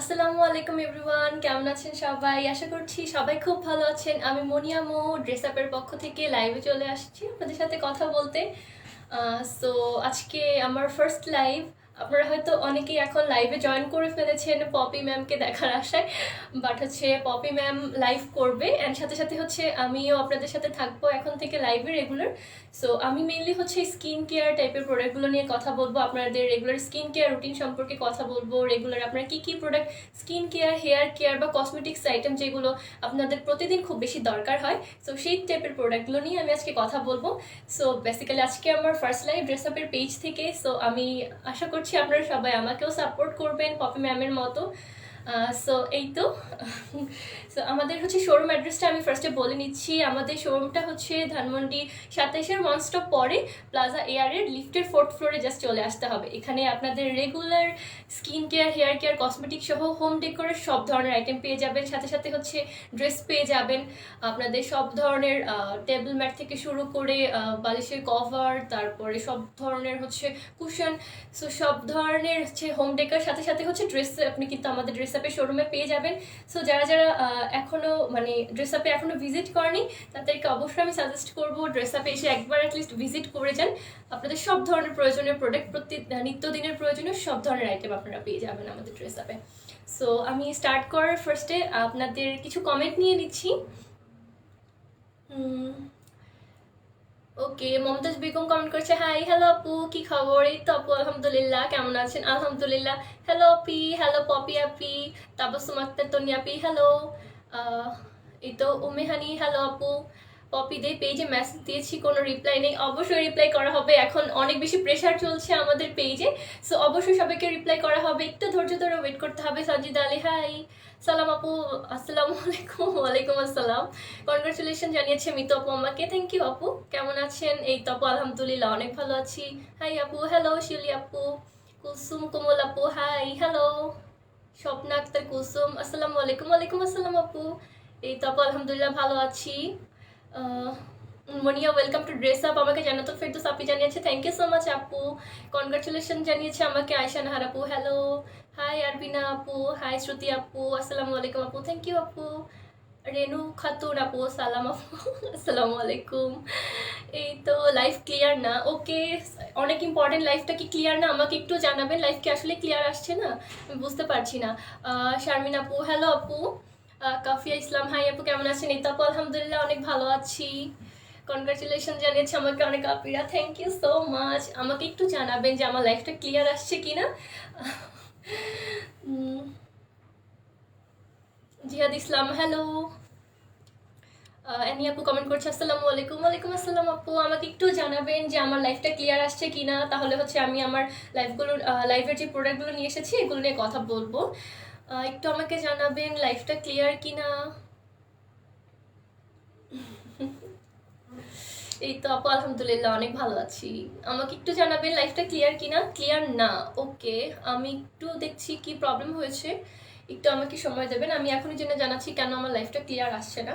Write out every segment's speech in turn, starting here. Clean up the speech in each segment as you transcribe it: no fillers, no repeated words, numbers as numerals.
আসসালামু আলাইকুম এভরিওয়ান, কেমন আছেন সবাই? আশা করছি সবাই খুব ভালো আছেন। আমি মনিয়া মো ড্রেস আপের পক্ষ থেকে লাইভে চলে আসছি আপনাদের সাথে কথা বলতে। সো আজকে আমার ফার্স্ট লাইভ। আপনারা হয়তো অনেকেই এখন লাইভে জয়েন করে ফেলেছেন পপি ম্যামকে দেখার আশায়, বাট হচ্ছে পপি ম্যাম লাইভ করবে অ্যান্ড সাথে সাথে হচ্ছে আমিও আপনাদের সাথে থাকবো এখন থেকে লাইভে রেগুলার। সো আমি মেইনলি হচ্ছে স্কিন কেয়ার টাইপের প্রোডাক্টগুলো নিয়ে কথা বলবো, আপনাদের রেগুলার স্কিন কেয়ার রুটিন সম্পর্কে কথা বলবো। রেগুলার আপনারা কী কী product, skin care, hair care বা কসমেটিক্স আইটেম যেগুলো আপনাদের প্রতিদিন খুব বেশি দরকার হয়, সো সেই টাইপের প্রোডাক্টগুলো নিয়ে আমি আজকে কথা বলবো। সো বেসিক্যালি আজকে আমার ফার্স্ট লাইভ ড্রেস আপের পেজ থেকে। সো আমি আশা করছি আপনারা সবাই আমাকেও সাপোর্ট করবেন পপি ম্যামের মতো। সো এই তো। সো আমাদের হচ্ছে শোরুম অ্যাড্রেসটা আমি ফার্স্টে বলে নিচ্ছি। আমাদের শোরুমটা হচ্ছে ধানমন্ডি 27-এর ওয়ান স্টপ পরে প্লাজা এয়ারের লিফটের 4th ফ্লোরে জাস্ট চলে আসতে হবে। এখানে আপনাদের regular skin care, hair care, cosmetic সহ হোম ডেকোরের সব ধরনের আইটেম পেয়ে যাবেন। সাথে সাথে হচ্ছে ড্রেস পেয়ে যাবেন। আপনাদের সব ধরনের টেবিল ম্যাট থেকে শুরু করে বালিশের কভার, তারপরে সব ধরনের হচ্ছে কুশন, সো সব ধরনের হচ্ছে হোম ডেকার। সাথে সাথে হচ্ছে ড্রেস আপনি কিন্তু আমাদের ড্রেস আপের শোরুমে পেয়ে যাবেন। সো যারা যারা এখনও মানে ড্রেস আপে এখনও ভিজিট করেনি তাদেরকে অবশ্যই আমি সাজেস্ট করবো ড্রেস আপে এসে একবার অ্যাটলিস্ট ভিজিট করে যান। আপনাদের সব ধরনের প্রয়োজনীয় প্রোডাক্ট, নিত্যদিনের প্রয়োজনীয় সব ধরনের আইটেম আপনারা পেয়ে যাবেন আমাদের ড্রেস আপে। সো আমি স্টার্ট করার ফার্স্টে আপনাদের কিছু কমেন্ট নিয়ে নিচ্ছি। ওকে, মমতাজ বেগম কমেন্ট করছে, হাই হ্যালো আপু, কি খবর? এই তো আপু আলহামদুলিল্লাহ, কেমন আছেন? আলহামদুলিল্লাহ। হ্যালো আপি, হ্যালো পপি আপি, তাবাসসুম আক্তার তনি আপি, হ্যালো। এই তো উমেহানি, হ্যালো আপু। পপি দে পেজে মেসেজ দিয়েছি, কোনো রিপ্লাই নেই। অবশ্যই রিপ্লাই করা হবে, এখন অনেক বেশি প্রেশার চলছে আমাদের পেজে। সো অবশ্যই সবাইকে রিপ্লাই করা হবে, একটু ধৈর্য ধরে ওয়েট করতে হবে। সাজিদ আলী, হাই। সালাম আপু, আসসালামু আলাইকুম। ওয়ালাইকুম আসসালাম। কনগ্রাচুলেশন জানিয়েছে মিতু আপু আমাকে, থ্যাংক ইউ আপু। কেমন আছেন? এই তো আপু আলহামদুলিল্লাহ অনেক ভালো আছি। হাই আপু, হ্যালো শিউলি আপু। কুলসুম কোমল আপু, হাই হ্যালো। স্বপ্না আক্তার কুলসুম, আসসালামু আলাইকুম। ওয়ালাইকুম আসসালাম আপু। এই তো আপু আলহামদুলিল্লাহ ভালো আছি। মনিয়া ওয়েলকাম টু ড্রেস আপ, আমাকে জান্নাতুল ফেরদৌস আপু জানিয়েছে, থ্যাংক ইউ সো মাচ আপু। কনগ্রাচুলেশন জানিয়েছে আমাকে আয়শা নাহার আপু, হ্যালো। হাই আরবিনা আপু, হাই শ্রুতি আপু, আসসালামু আলাইকুম আপু, থ্যাংক ইউ আপু। রেনু খাতুন আপু, সালাম আপু, আসসালামু আলাইকুম। এই তো লাইফ ক্লিয়ার না, ওকে। অনেক ইম্পর্টেন্ট, লাইফটা কি ক্লিয়ার না আমাকে একটু জানাবেন। লাইফ কি আসলে ক্লিয়ার আসছে না? আমি বুঝতে পারছি না। শারমিন আপু, হ্যালো আপু। কাফিয়া ইসলাম, হাই আপু, কেমন আছেন? এই তো আপু আলহামদুলিল্লাহ অনেক ভালো আছি। কনগ্রাচুলেশন জানিয়েছে আমাকে অনেক আপিরা, থ্যাংক ইউ সো মাচ। আমাকে একটু জানাবেন যে আমার লাইফটা ক্লিয়ার আসছে কিনা। জিহাদ ইসলাম, হ্যালো। অ্যানি আপু কমেন্ট করছে, আসসালামু আলাইকুম। ওয়ালাইকুম আসসালাম আপু, আমাকে একটু জানাবেন যে আমার লাইফটা ক্লিয়ার আসছে কিনা, তাহলে হচ্ছে আমি আমার লাইফের যে প্রোডাক্টগুলো নিয়ে এসেছি এগুলো নিয়ে কথা বলবো। একটু আমাকে জানাবেন লাইফটা ক্লিয়ার কিনা। এই তো আপু আলহামদুলিল্লাহ অনেক ভালো আছি। আমাকে একটু জানাবেন লাইফটা ক্লিয়ার কিনা। ক্লিয়ার না, ওকে। আমি একটু দেখছি কি প্রবলেম হয়েছে, একটু আমাকে সময় দেবেন। আমি এখনই জেনে জানাচ্ছি কেন আমার লাইফটা ক্লিয়ার আসছে না।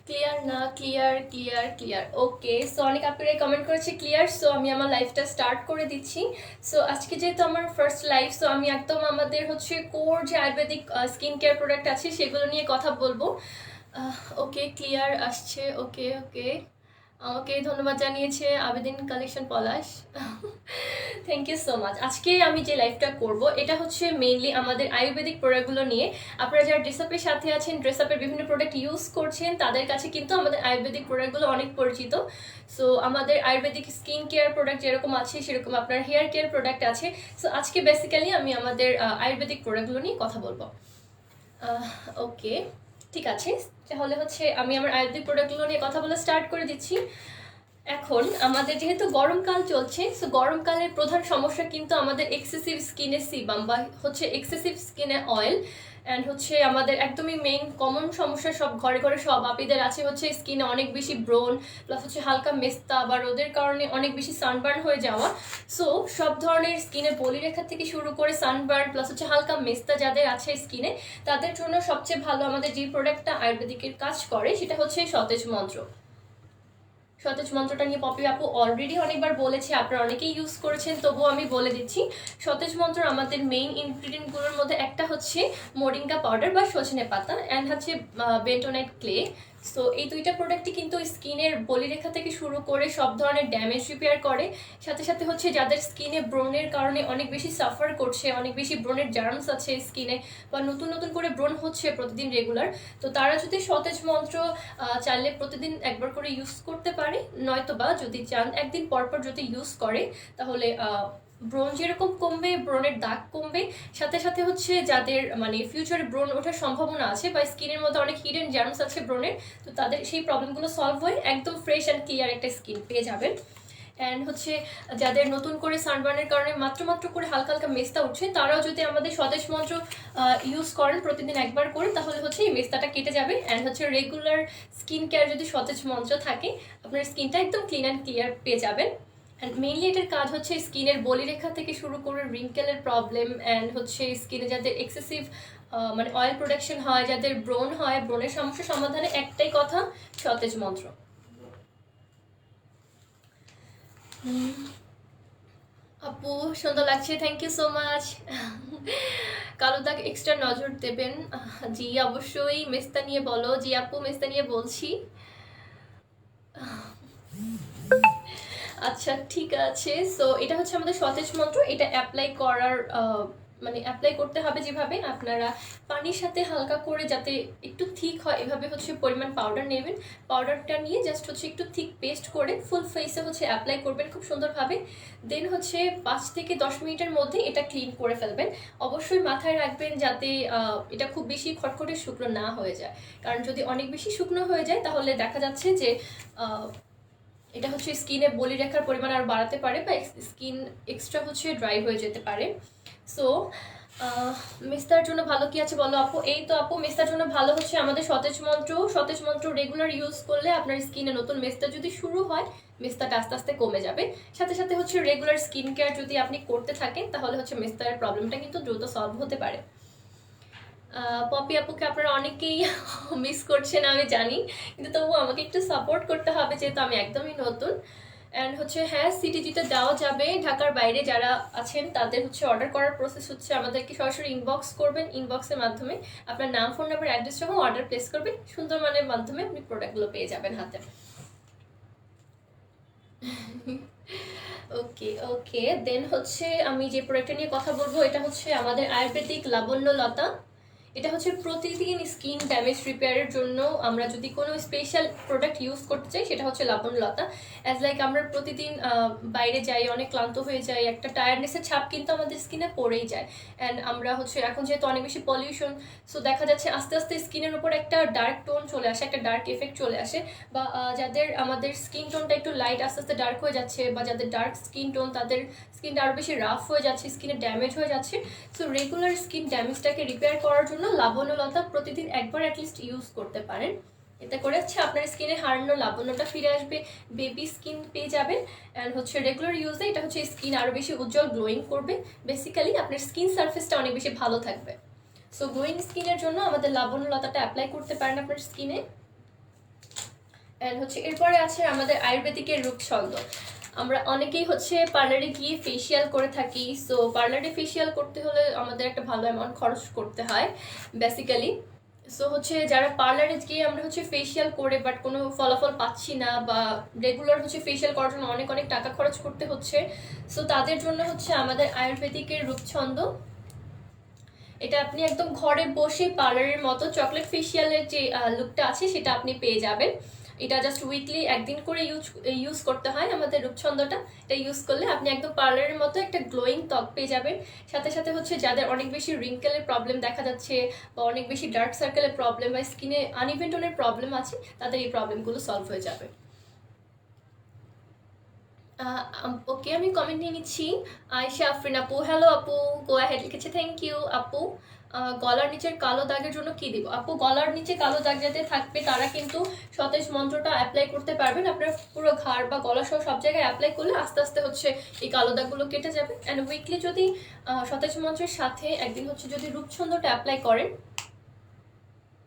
ক্লিয়ার না, ক্লিয়ার ক্লিয়ার ক্লিয়ার, ওকে। সো অনেক আপনারা কমেন্ট করেছে ক্লিয়ার। সো আমি আমার লাইফটা স্টার্ট করে দিচ্ছি। সো আজকে যেহেতু আমার ফার্স্ট লাইফ, সো আমি একদম আমাদের হচ্ছে কোর যে আয়ুর্বেদিক স্কিন কেয়ার প্রোডাক্ট আছে সেগুলো নিয়ে কথা বলবো। ওকে, ক্লিয়ার আসছে, ওকে ওকে। আমাকে ধন্যবাদ জানিয়েছে Abedin collection Palash, thank you so much. আজকে আমি যে লাইভটা করব এটা হচ্ছে মেইনলি আমাদের আয়ুর্বেদিক প্রোডাক্টগুলো নিয়ে। আপনারা যারা ড্রেসআপের সাথে আছেন, ড্রেসআপের বিভিন্ন প্রোডাক্ট ইউজ করছেন, তাদের কাছে কিন্তু আমাদের আয়ুর্বেদিক প্রোডাক্টগুলো অনেক পরিচিত। সো আমাদের আয়ুর্বেদিক স্কিন কেয়ার প্রোডাক্ট যেরকম আছে সেরকম আপনার হেয়ার কেয়ার প্রোডাক্ট আছে। সো আজকে বেসিক্যালি আমি আমাদের আয়ুর্বেদিক প্রোডাক্টগুলো নিয়ে কথা বলবো। ওকে, ঠিক আছে। তাহলে হচ্ছে আমি আমার আয়ুর্বেদিক প্রোডাক্টগুলো নিয়ে কথা বলা স্টার্ট করে দিচ্ছি। এখন আমাদের যেহেতু গরমকাল চলছে, সো গরমকালের প্রধান সমস্যা কিন্তু আমাদের এক্সেসিভ স্কিনে সিবাম বা হচ্ছে এক্সেসিভ স্কিনে অয়েল। অ্যান্ড হচ্ছে আমাদের একদমই মেইন কমন সমস্যা সব ঘরে ঘরে সব আপিদের আছে হচ্ছে স্কিনে অনেক বেশি ব্রণ, প্লাস হচ্ছে হালকা মেস্তা বা রোদের কারণে অনেক বেশি সানবার্ন হয়ে যাওয়া। সো সব ধরনের স্কিনে বলিরেখা থেকে শুরু করে সানবার্ন প্লাস হচ্ছে হালকা মেস্তা যাদের আছে স্কিনে, তাদের জন্য সবচেয়ে ভালো আমাদের যে প্রোডাক্টটা আয়ুর্বেদিকের কাজ করে সেটা হচ্ছে সতেজ মন্ত্র। সতেজ মন্ত্রটা নিয়ে পপি আপু অলরেডি অনেকবার বলেছে, আপনারা অনেকেই ইউজ করেছেন, তবুও আমি বলে দিচ্ছি। সতেজ মন্ত্র আমাদের মেইন ইনগ্রিডিয়েন্টগুলোর মধ্যে একটা হচ্ছে মোরিঙ্গা পাউডার বা সজনে পাতা, অ্যান্ড হচ্ছে বেন্টোনাইট ক্লে। সো এই দুইটা প্রোডাক্টই কিন্তু স্কিনের বলিরেখা থেকে শুরু করে সব ধরনের ড্যামেজ রিপেয়ার করে। সাথে সাথে হচ্ছে যাদের স্কিনে ব্রণের কারণে অনেক বেশি সাফার করছে, অনেক বেশি ব্রণের জার্মস আছে স্কিনে, বা নতুন নতুন করে ব্রণ হচ্ছে প্রতিদিন রেগুলার, তো তারা যদি সতেজ মন্ত্র চাইলে প্রতিদিন একবার করে ইউজ করতে পারে, নয়তো বা যদি চান একদিন পরপর যদি ইউজ করে তাহলে ব্রণ যেরকম কমবে, ব্রণের দাগ কমবে, সাথে সাথে হচ্ছে যাদের মানে ফিউচারে ব্রণ ওঠার সম্ভাবনা আছে বা স্কিনের মধ্যে অনেক হিডেন জার্মস আছে ব্রণের, তো তাদের সেই প্রবলেমগুলো সলভ হয়ে একদম ফ্রেশ অ্যান্ড ক্লিয়ার একটা স্কিন পেয়ে যাবেন। অ্যান্ড হচ্ছে যাদের নতুন করে সানবার্নের কারণে মাত্র মাত্র করে হালকা হালকা মেস্তা উঠছে, তারাও যদি আমাদের সতেজ মন্ত্র ইউজ করেন প্রতিদিন একবার করে, তাহলে হচ্ছে এই মেস্তাটা কেটে যাবে। অ্যান্ড হচ্ছে রেগুলার স্কিন কেয়ার যদি সতেজ মন্ত্র থাকে, আপনার স্কিনটা একদম ক্লিন অ্যান্ড ক্লিয়ার পেয়ে যাবেন। অ্যান্ড মেইনলি এটার কাজ হচ্ছে স্কিনের বলিরেখা থেকে শুরু করে রিঙ্কেলের প্রবলেম, অ্যান্ড হচ্ছে স্কিনে যাদের এক্সেসিভ মানে অয়েল প্রোডাকশন হয়, যাদের ব্রণ হয়, ব্রণের সমস্যা সমাধানে একটাই কথা, সতেজ মন্ত্র। আপু সুন্দর লাগছে, থ্যাংক ইউ সো মাচ। কালো দাগ এক্সট্রা নজর দেবেন? জি অবশ্যই। মেস্তা নিয়ে বলো? জি আপু মেস্তা নিয়ে বলছি। আচ্ছা ঠিক আছে। সো এটা হচ্ছে আমাদের সতেজ মন্ত্র। এটা অ্যাপ্লাই করার মানে অ্যাপ্লাই করতে হবে যেভাবে, আপনারা পানির সাথে হালকা করে যাতে একটু থিক হয় এভাবে হচ্ছে পরিমাণ পাউডার নেবেন। পাউডারটা নিয়ে জাস্ট হচ্ছে একটু থিক পেস্ট করে ফুল ফেসে হচ্ছে অ্যাপ্লাই করবেন খুব সুন্দরভাবে। দেন হচ্ছে 5 থেকে 10 মিনিটের মধ্যে এটা ক্লিন করে ফেলবেন। অবশ্যই মাথায় রাখবেন যাতে এটা খুব বেশি খটখটে শুকনো না হয়ে যায়, কারণ যদি অনেক বেশি শুকনো হয়ে যায় তাহলে দেখা যাচ্ছে যে এটা হচ্ছে স্কিনে বলিরেখার পরিমাণ আরও বাড়াতে পারে বা স্কিন এক্সট্রা হচ্ছে ড্রাই হয়ে যেতে পারে। সো মেস্তার জন্য ভালো কি আছে বলো আপু? এই তো আপু মেস্তার জন্য ভালো হচ্ছে আমাদের সতেজ মন্ত্র। সতেজ মন্ত্র রেগুলার ইউজ করলে আপনার স্কিনে নতুন মেস্তা যদি শুরু হয়, মেস্তাটা আস্তে আস্তে কমে যাবে। সাথে সাথে হচ্ছে রেগুলার স্কিন কেয়ার যদি আপনি করতে থাকেন তাহলে হচ্ছে মেস্তার প্রবলেমটা কিন্তু দ্রুত সলভ হতে পারে। পপি আপুকে আপনারা অনেকেই মিস করছেন আমি জানি, কিন্তু তবু আমাকে একটু সাপোর্ট করতে হবে যেহেতু আমি একদমই নতুন। অ্যান্ড হচ্ছে হ্যাঁ সিটিজিতে দেওয়া যাবে, ঢাকার বাইরে যারা আছেন তাদের হচ্ছে অর্ডার করার প্রসেস হচ্ছে আমাদেরকে সরাসরি ইনবক্স করবেন, ইনবক্সের মাধ্যমে আপনার নাম ফোন নাম্বার অ্যাড্রেস সহ অর্ডার প্লেস করবেন, সুন্দর মানের মাধ্যমে আপনি প্রোডাক্টগুলো পেয়ে যাবেন হাতে। ওকে ওকে, দেন হচ্ছে আমি যে প্রোডাক্টটা নিয়ে কথা বলবো এটা হচ্ছে আমাদের আয়ুর্বেদিক লাবণ্যলতা। এটা হচ্ছে প্রতিদিন স্কিন ড্যামেজ রিপেয়ারের জন্য আমরা যদি কোনো স্পেশাল প্রোডাক্ট ইউজ করতে চাই সেটা হচ্ছে লাবণ্যলতা। অ্যাজ লাইক আমরা প্রতিদিন বাইরে যাই, অনেক ক্লান্ত হয়ে যাই, একটা টায়ার্ডনেসের ছাপ কিন্তু আমাদের স্কিনে পড়েই যায়। অ্যান্ড আমরা হচ্ছে এখন যেহেতু অনেক বেশি পলিউশন, সো দেখা যাচ্ছে আস্তে আস্তে স্কিনের উপর একটা ডার্ক টোন চলে আসে, একটা ডার্ক এফেক্ট চলে আসে, বা যাদের আমাদের স্কিন টোনটা একটু লাইট আস্তে আস্তে ডার্ক হয়ে যাচ্ছে, বা যাদের ডার্ক স্কিন টোন তাদের স্কিনটা আরও বেশি রাফ হয়ে যাচ্ছে, স্কিনে ড্যামেজ হয়ে যাচ্ছে। সো রেগুলার স্কিন ড্যামেজটাকে রিপেয়ার করার জন্য লাবণ্যলতা প্রতিদিন একবার অ্যাটলিস্ট ইউজ করতে পারেন। এতে করে হচ্ছে আপনার স্কিনে হারানো লাবণ্যটা ফিরে আসবে, বেবি স্কিন পেয়ে যাবেন। অ্যান্ড হচ্ছে রেগুলার ইউজে এটা হচ্ছে স্কিন আরও বেশি উজ্জ্বল গ্লোয়িং করবে, বেসিক্যালি আপনার স্কিন সার্ফেসটা অনেক বেশি ভালো থাকবে। সো গ্লোয়িং স্কিনের জন্য আমাদের লাবণ্যলতাটা অ্যাপ্লাই করতে পারেন আপনার স্কিনে। অ্যান্ড হচ্ছে এরপরে আছে আমাদের আয়ুর্বেদিকের রূপছন্দ। আমরা অনেকেই হচ্ছে পার্লারে গিয়ে ফেসিয়াল করে থাকি। সো পার্লারে ফেসিয়াল করতে হলে আমাদের একটা ভালো অ্যামাউন্ট খরচ করতে হয় বেসিক্যালি। সো হচ্ছে যারা পার্লারে গিয়ে আমরা হচ্ছে ফেসিয়াল করে বাট কোনো ফলাফল পাচ্ছি না, বা রেগুলার হচ্ছে ফেসিয়াল করার জন্য অনেক অনেক টাকা খরচ করতে হচ্ছে, সো তাদের জন্য হচ্ছে আমাদের আয়ুর্বেদিকের রূপছন্দ। এটা আপনি একদম ঘরে বসে পার্লারের মতো চকলেট ফেসিয়ালের যে লুকটা আছে সেটা আপনি পেয়ে যাবেন। এটা জাস্ট উইকলি একদিন করে ইউজ করতে হয় আমাদের রূপছন্দটা। এটা ইউজ করলে আপনি একদম পার্লারের মতো একটা গ্লোয়িং ত্বক পেয়ে যাবেন। সাথে সাথে হচ্ছে যাদের অনেক বেশি রিঙ্কেলের প্রবলেম দেখা যাচ্ছে, বা অনেক বেশি ডার্ক সার্কেলের প্রবলেম, বা স্কিনে আনইভেন টোনের প্রবলেম আছে, তাদের এই প্রবলেমগুলো সলভ হয়ে যাবে। ওকে, আমি কমেন্ট নিয়ে নিচ্ছি। আয়েশা আফরিন আপু, হ্যালো আপু, গো অ্যাহেড লিখেছে, থ্যাংক ইউ আপু। গলার নিচের কালো দাগের জন্য কি দিব? আপু, গলার নিচে কালো দাগ যাদের থাকবে তারা কিন্তু সতেজ মন্ত্রটা অ্যাপ্লাই করতে পারবেন। আপনার পুরো ঘাড় বা গলা সহ সব জায়গায় অ্যাপ্লাই করলে আস্তে আস্তে হচ্ছে এই কালো দাগগুলো কেটে যাবে। অ্যান্ড উইকলি যদি সতেজ মন্ত্রের সাথে একদিন হচ্ছে যদি রূপছন্দটা অ্যাপ্লাই করেন,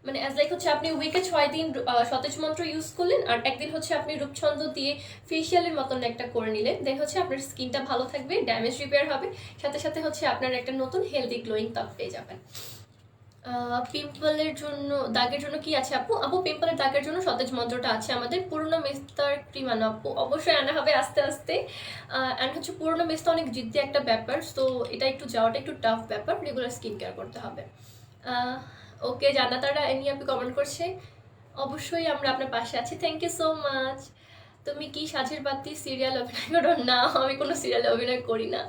মানে অ্যাজ লাইক হচ্ছে আপনি উইকে 6 দিন সতেজ মন্ত্র ইউজ করলেন আর একদিন হচ্ছে আপনি রূপছন্দ দিয়ে ফেসিয়ালের মতন একটা করে নিলেন, দেন হচ্ছে আপনার স্কিনটা ভালো থাকবে, ড্যামেজ রিপেয়ার হবে, সাথে সাথে হচ্ছে আপনার একটা নতুন হেলদি গ্লোয়িং ত্বক পেয়ে যাবেন। পিম্পলের জন্য দাগের জন্য কি আছে আপু? আপু, পিম্পলের দাগের জন্য সতেজ মন্ত্রটা আছে আমাদের। পুরনো মেস্তার ক্রিম আনো আপু, অবশ্যই আনা হবে আস্তে আস্তে। অ্যান্ড হচ্ছে পুরনো মেস্তা অনেক জিদ্দি একটা ব্যাপার, সো এটা একটু যাওয়াটা একটু টাফ ব্যাপার, রেগুলার স্কিন কেয়ার করতে হবে। ওকে, জান্নাতারা এমনি আপনি কমেন্ট করছে, অবশ্যই আমরা আপনার পাশে আছি, থ্যাংক ইউ সো মাচ। তুমি কি সাজের বাতি সিরিয়াল অভিনয় করো? না, আমি কোনো সিরিয়ালে অভিনয় করি না।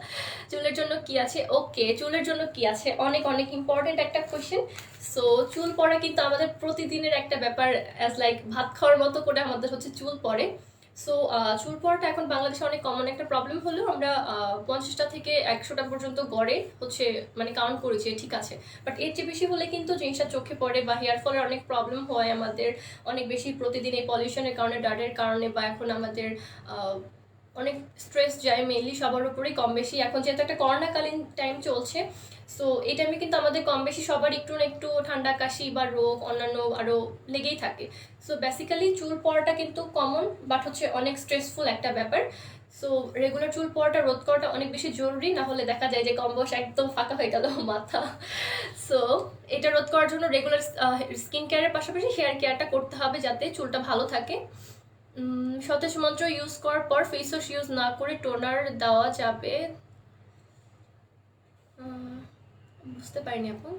চুলের জন্য কি আছে? ওকে, চুলের জন্য কি আছে, অনেক অনেক ইম্পর্টেন্ট একটা কোয়েশ্চেন। সো চুল পড়া কিন্তু আমাদের প্রতিদিনের একটা ব্যাপার, অ্যাজ লাইক ভাত খাওয়ার মতো করে আমাদের হচ্ছে চুল পড়ে। সো চুল পড়াটা এখন বাংলাদেশে অনেক কমন একটা প্রবলেম হলেও আমরা 50টা থেকে 100টা পর্যন্ত গড়ে হচ্ছে মানে কাউন্ট করেছি, ঠিক আছে। বাট এর চেয়ে বেশি হলে কিন্তু জিনিসটা চোখে পড়ে বা হেয়ার ফলের অনেক প্রবলেম হয় আমাদের অনেক বেশি প্রতিদিন, এই পলিউশনের কারণে, ডার্টের কারণে, বা এখন আমাদের অনেক স্ট্রেস যায় মেইনলি সবার উপরেই কম বেশি। এখন যেহেতু একটা করোনাকালীন টাইম চলছে, সো এই টাইমে কিন্তু আমাদের কম বেশি সবার একটু না একটু ঠান্ডা কাশি বা রোগ অন্যান্য আরও লেগেই থাকে। সো বেসিক্যালি চুল পড়াটা কিন্তু কমন, বাট হচ্ছে অনেক স্ট্রেসফুল একটা ব্যাপার। সো রেগুলার চুল পড়াটা রোধ করাটা অনেক বেশি জরুরি, না হলে দেখা যায় যে কম বয়স একদম ফাঁকা হয়ে গেল মাথা। সো এটা রোধ করার জন্য রেগুলার স্কিন কেয়ারের পাশাপাশি হেয়ার কেয়ারটা করতে হবে যাতে চুলটা ভালো থাকে। সতেজ মন্ত্র ইউজ করার পর ফেস ওয়াশ ইউজ না করে টোনার দেওয়া যাবে? বুঝতে পারিনি আপু।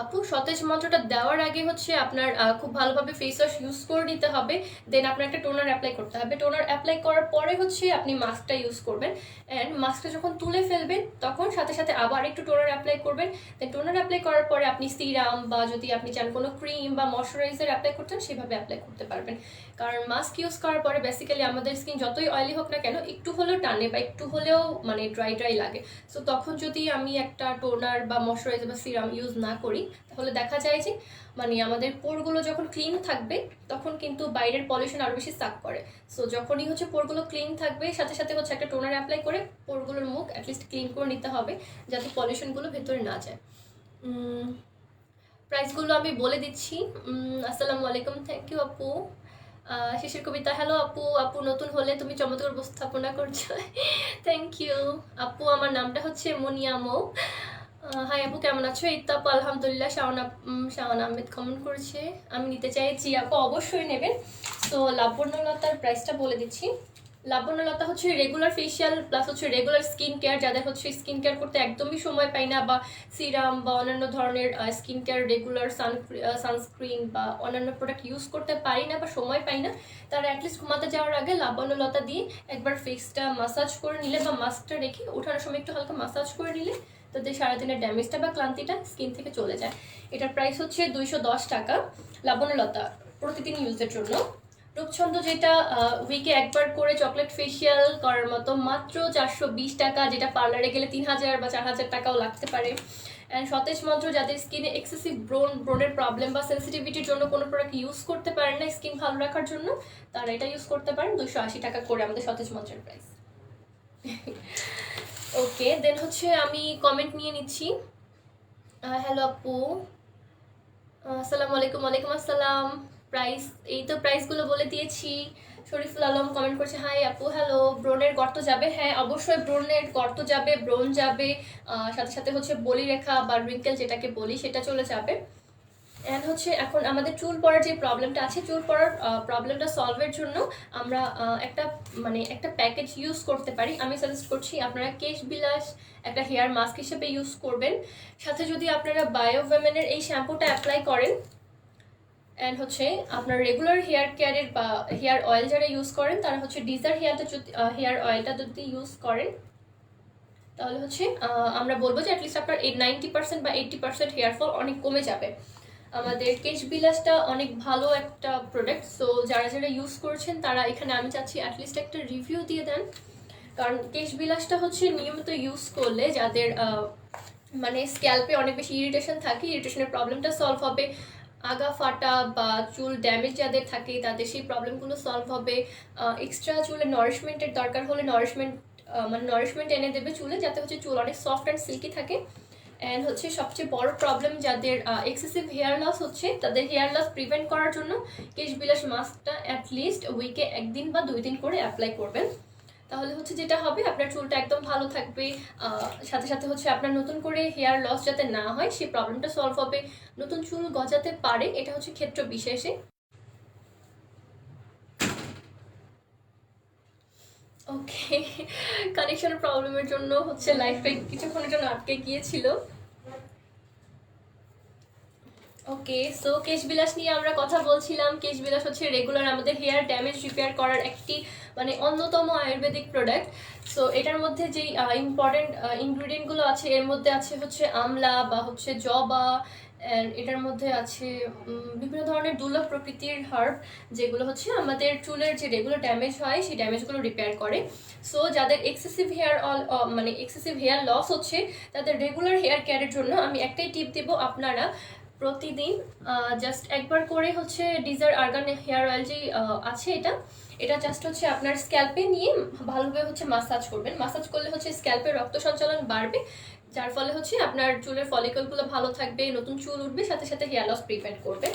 আপু, সতেজ মন্ত্রটা দেওয়ার আগে হচ্ছে আপনার খুব ভালোভাবে ফেস ওয়াশ ইউজ করে নিতে হবে, দেন আপনার একটা টোনার অ্যাপ্লাই করতে হবে। টোনার অ্যাপ্লাই করার পরে হচ্ছে আপনি মাস্কটা ইউজ করবেন, অ্যান্ড মাস্কটা যখন তুলে ফেলবেন তখন সাথে সাথে আবার একটু টোনার অ্যাপ্লাই করবেন। দেন টোনার অ্যাপ্লাই করার পরে আপনি সিরাম বা যদি আপনি চান কোনো ক্রিম বা ময়শ্চারাইজার অ্যাপ্লাই করতেন সেভাবে অ্যাপ্লাই করতে পারবেন। কারণ মাস্ক ইউজ করার পরে বেসিক্যালি আমাদের স্কিন যতই অয়েলি হোক না কেন একটু হলেও টানে বা একটু হলেও মানে ড্রাই ড্রাই লাগে। সো তখন যদি আমি একটা টোনার বা ময়শ্চারাইজার বা সিরাম ইউজ না করি তাহলে দেখা যায় যে মানে আমাদের পোরগুলো যখন ক্লিন থাকবে তখন কিন্তু বাইরের পলিউশন আরও বেশি সাক করে। সো যখনই হচ্ছে পোরগুলো ক্লিন থাকবে সাথে সাথে হচ্ছে একটা টোনার অ্যাপ্লাই করে পোরগুলোর মুখ অ্যাটলিস্ট ক্লিন করে নিতে হবে যাতে পলিউশনগুলো ভেতরে না যায়। প্রাইসগুলো আমি বলে দিচ্ছি। আসসালামু আলাইকুম, থ্যাংক ইউ আপু। শেষের কবিতা, হ্যালো আপু, আপু নতুন হলে তুমি চমৎকার উপস্থাপনা করছো, থ্যাংক ইউ আপু। আমার নামটা হচ্ছে মনিয়ামো। হাই আপু, কেমন আছো? এই তো আপু আলহামদুলিল্লাহ। শাওন আহমেদ কমেন্ট করেছে, আমি নিতে চাইছি। আপু অবশ্যই নেবেন। তো লাবণ্যলতার প্রাইসটা বলে দিচ্ছি। লাবণ্যলতা হচ্ছে রেগুলার ফেসিয়াল প্লাস হচ্ছে রেগুলার স্কিন কেয়ার, যাদের হচ্ছে স্কিন কেয়ার করতে একদমই সময় পাই না বা সিরাম বা অন্যান্য ধরনের স্কিন কেয়ার রেগুলার সানস্ক্রিন বা অন্যান্য প্রোডাক্ট ইউজ করতে পারি না বা সময় পাই না, তারা অ্যাটলিস্ট ঘুমাতে যাওয়ার আগে লাবণ্যলতা দিয়ে একবার ফেসটা মাসাজ করে নিলে বা মাস্কটা রেখে ওঠানোর সময় একটু হালকা মাসাজ করে নিলে তাদের সারাদিনের ড্যামেজটা বা ক্লান্তিটা স্কিন থেকে চলে যায়। এটার প্রাইস হচ্ছে 210 টাকা লাবণ্যলতা প্রতিদিন ইউজের জন্য। রূপছন্দ যেটা উইকে একবার করে চকলেট ফেসিয়াল করার মতো মাত্র 420 টাকা, যেটা পার্লারে গেলে 3000 বা 4000 টাকাও লাগতে পারে। অ্যান্ড সতেজ মন্ত্র যাদের স্কিনে এক্সেসিভ ব্রণের প্রবলেম বা সেন্সিটিভিটির জন্য কোনো প্রোডাক্ট ইউজ করতে পারেন না স্কিন ভালো রাখার জন্য, তারা এটা ইউজ করতে পারেন। 280 টাকা করে আমাদের সতেজ মন্ত্রের প্রাইস। ওকে, দেন হচ্ছে আমি কমেন্ট নিয়ে নিচ্ছি। হ্যালো আপু, আসসালামু আলাইকুম। ওয়ালাইকুম আসসালাম। প্রাইস, এই তো প্রাইসগুলো বলে দিয়েছি। শরীফুল আলম কমেন্ট করছে, হাই আপু, হ্যালো। ব্রণের গর্ত যাবে? হ্যাঁ অবশ্যই ব্রণের গর্ত যাবে, ব্রণ যাবে, সাথে সাথে হচ্ছে বলিরেখা বা রিঙ্কেল যেটাকে বলি সেটা চলে যাবে। অ্যান্ড হচ্ছে এখন আমাদের চুল পড়ার যে প্রবলেমটা আছে, চুল পড়ার প্রবলেমটা সলভের জন্য আমরা একটা প্যাকেজ ইউজ করতে পারি। আমি সাজেস্ট করছি আপনারা কেশ বিলাস একটা হেয়ার মাস্ক হিসেবে ইউজ করবেন। সাথে যদি আপনারা বায়োভেমেনের এই শ্যাম্পুটা অ্যাপ্লাই করেন, অ্যান্ড হচ্ছে আপনার রেগুলার হেয়ার কেয়ারের বা হেয়ার অয়েল যারা ইউজ করেন তারা হচ্ছে ডিজার হেয়ার অয়েলটা যদি ইউজ করেন তাহলে হচ্ছে আমরা বলবো যে অ্যাটলিস্ট আপনার 90% বা 80% হেয়ার ফল অনেক কমে যাবে। আমাদের কেশ বিলাসটা অনেক ভালো একটা প্রোডাক্ট। সো যারা যারা ইউজ করছেন তারা এখানে আমি চাচ্ছি অ্যাটলিস্ট একটা রিভিউ দিয়ে দেন, কারণ কেশ বিলাসটা হচ্ছে নিয়মিত ইউজ করলে যাদের মানে স্ক্যাল্পে অনেক বেশি ইরিটেশন থাকে, ইরিটেশনের প্রবলেমটা সলভ হবে। আগা ফাটা বা চুল ড্যামেজ যাদের থাকে তাদের সেই প্রবলেমগুলো সলভ হবে। এক্সট্রা চুলে নারিশমেন্টের দরকার হলে মানে নারিশমেন্ট এনে দেবে চুলে, যাতে হচ্ছে চুল অনেক সফট অ্যান্ড সিল্কি থাকে। অ্যান্ড হচ্ছে সবচেয়ে বড় প্রবলেম যাদের এক্সেসিভ হেয়ার লস হচ্ছে, তাদের হেয়ার লস প্রিভেন্ট করার জন্য কেশ বিলাস মাস্কটা অ্যাটলিস্ট উইকে 1 দিন বা 2 দিন করে অ্যাপ্লাই করবেন। তাহলে হচ্ছে যেটা হবে, আপনার চুলটা একদম ভালো থাকবে, সাথে সাথে হচ্ছে আপনার নতুন করে হেয়ার লস যাতে না হয় সেই প্রবলেমটা সলভ হবে, নতুন চুল গজাতে পারে, এটা হচ্ছে ক্ষেত্র বিশেষে। ওকে, কানেকশনের প্রবলেমের জন্য হচ্ছে লাইফে কিছুক্ষণের জন্য আটকে গিয়েছিল। ওকে, সো কেশ বিলাস নিয়ে আমরা কথা বলছিলাম। কেশ বিলাস হচ্ছে রেগুলার আমাদের হেয়ার ড্যামেজ রিপেয়ার করার একটি মানে অন্যতম আয়ুর্বেদিক প্রোডাক্ট। সো এটার মধ্যে যেই ইম্পর্টেন্ট ইনগ্রিডিয়েন্টগুলো আছে, এর মধ্যে আছে হচ্ছে আমলা বা হচ্ছে জবা, অ্যান্ড এটার মধ্যে আছে বিভিন্ন ধরনের দুর্লভ প্রকৃতির হার্ব, যেগুলো হচ্ছে আমাদের চুলের যে রেগুলার ড্যামেজ হয় সেই ড্যামেজগুলো রিপেয়ার করে। সো যাদের এক্সেসিভ হেয়ার মানে এক্সেসিভ হেয়ার লস হচ্ছে, তাদের রেগুলার হেয়ার কেয়ারের জন্য আমি একটাই টিপ দেবো, আপনারা প্রতিদিন জাস্ট একবার করে হচ্ছে ডিজার আর্গান হেয়ার অয়েল যে আছে, এটা জাস্ট হচ্ছে আপনার স্ক্যাল্পে নিয়ে ভালোভাবে হচ্ছে মাসাজ করবেন। মাসাজ করলে হচ্ছে স্ক্যাল্পে রক্ত সঞ্চালন বাড়বে, যার ফলে হচ্ছে আপনার চুলের ফলিকলগুলো ভালো থাকবে, নতুন চুল উঠবে, সাথে সাথে হেয়ার লস প্রিভেন্ট করবে।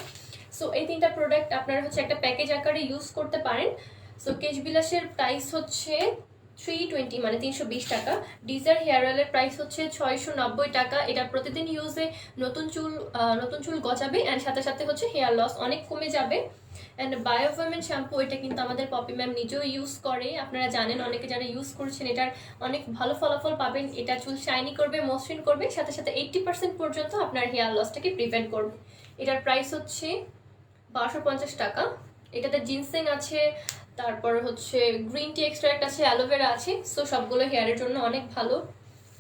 সো এই 3টা প্রোডাক্ট আপনারা হচ্ছে একটা প্যাকেজ আকারে ইউজ করতে পারেন। সো কেশ বিলাসের প্রাইস হচ্ছে 320 মানে 320 টাকা। ডিজার হেয়ার অয়েলের প্রাইস হচ্ছে 690 টাকা। এটা প্রতিদিন ইউজে নতুন চুল গজাবে, অ্যান্ড সাথে সাথে হচ্ছে হেয়ার লস অনেক কমে যাবে। অ্যান্ড বায়োফার্মেন শ্যাম্পু, এটা কিন্তু আমাদের পপি ম্যাম নিজেও ইউজ করে, আপনারা জানেন, অনেকে যারা ইউজ করছেন এটার অনেক ভালো ফলাফল পাবেন। এটা চুল শাইনি করবে, মসৃণ করবে, সাথে সাথে 80% পর্যন্ত আপনার হেয়ার লসটাকে প্রিভেন্ট করবে। এটার প্রাইস হচ্ছে 1250 টাকা। এটাতে জিনসেং আছে, তারপর হচ্ছে গ্রিন টি এক্সট্রাক্ট আছে, অ্যালোভেরা আছে। সো সবগুলো হেয়ারের জন্য অনেক ভালো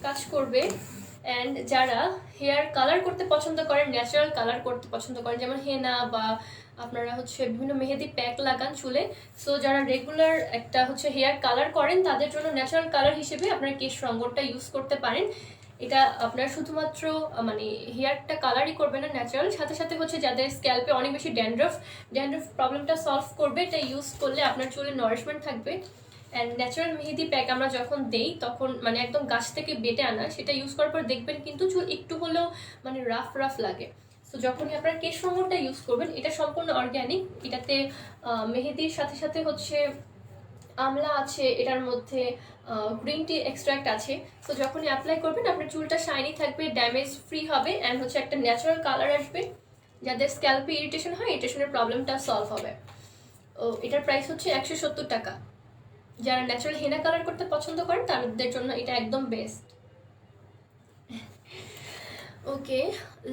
কাজ করবে। অ্যান্ড যারা হেয়ার কালার করতে পছন্দ করেন, ন্যাচারাল কালার করতে পছন্দ করেন, যেমন হেনা বা আপনারা হচ্ছে বিভিন্ন মেহেদি প্যাক লাগান চুলে, সো যারা রেগুলার একটা হচ্ছে হেয়ার কালার করেন, তাদের জন্য ন্যাচারাল কালার হিসেবে আপনারা কেশ রঙ্গনটা ইউজ করতে পারেন। এটা আপনার শুধুমাত্র মানে হেয়ারটা কালারই করবে না ন্যাচারাল, সাথে সাথে হচ্ছে যাদের স্ক্যাল্পে অনেক বেশি ড্যান্ড্রফ প্রবলেমটা সলভ করবে। এটা ইউজ করলে আপনার চুলে নারিশমেন্ট থাকবে। অ্যান্ড ন্যাচারাল মেহেদি প্যাক আমরা যখন দেই তখন মানে একদম গাছ থেকে বেটে আনা, সেটা ইউজ করার পর দেখবেন কিন্তু চুল একটু হলেও মানে রাফ রাফ লাগে। তো যখনই আপনারা কেশ রঙটা ইউজ করবেন, এটা সম্পূর্ণ অর্গ্যানিক, এটাতে মেহেদির সাথে সাথে হচ্ছে আমলা আছে, এটার মধ্যে গ্রিন টি এক্সট্রাক্ট আছে। তো যখনই অ্যাপ্লাই করবেন আপনার চুলটা শাইনি থাকবে, ড্যামেজ ফ্রি হবে, অ্যান্ড হচ্ছে একটা ন্যাচারাল কালার আসবে। যাদের স্ক্যাল্পে ইরিটেশন হয়, ইরিটেশনের প্রবলেমটা সলভ হবে। ও এটার প্রাইস হচ্ছে 170 টাকা। যারা ন্যাচারাল হেনা কালার করতে পছন্দ করেন তাদের জন্য এটা একদম বেস্ট। ওকে,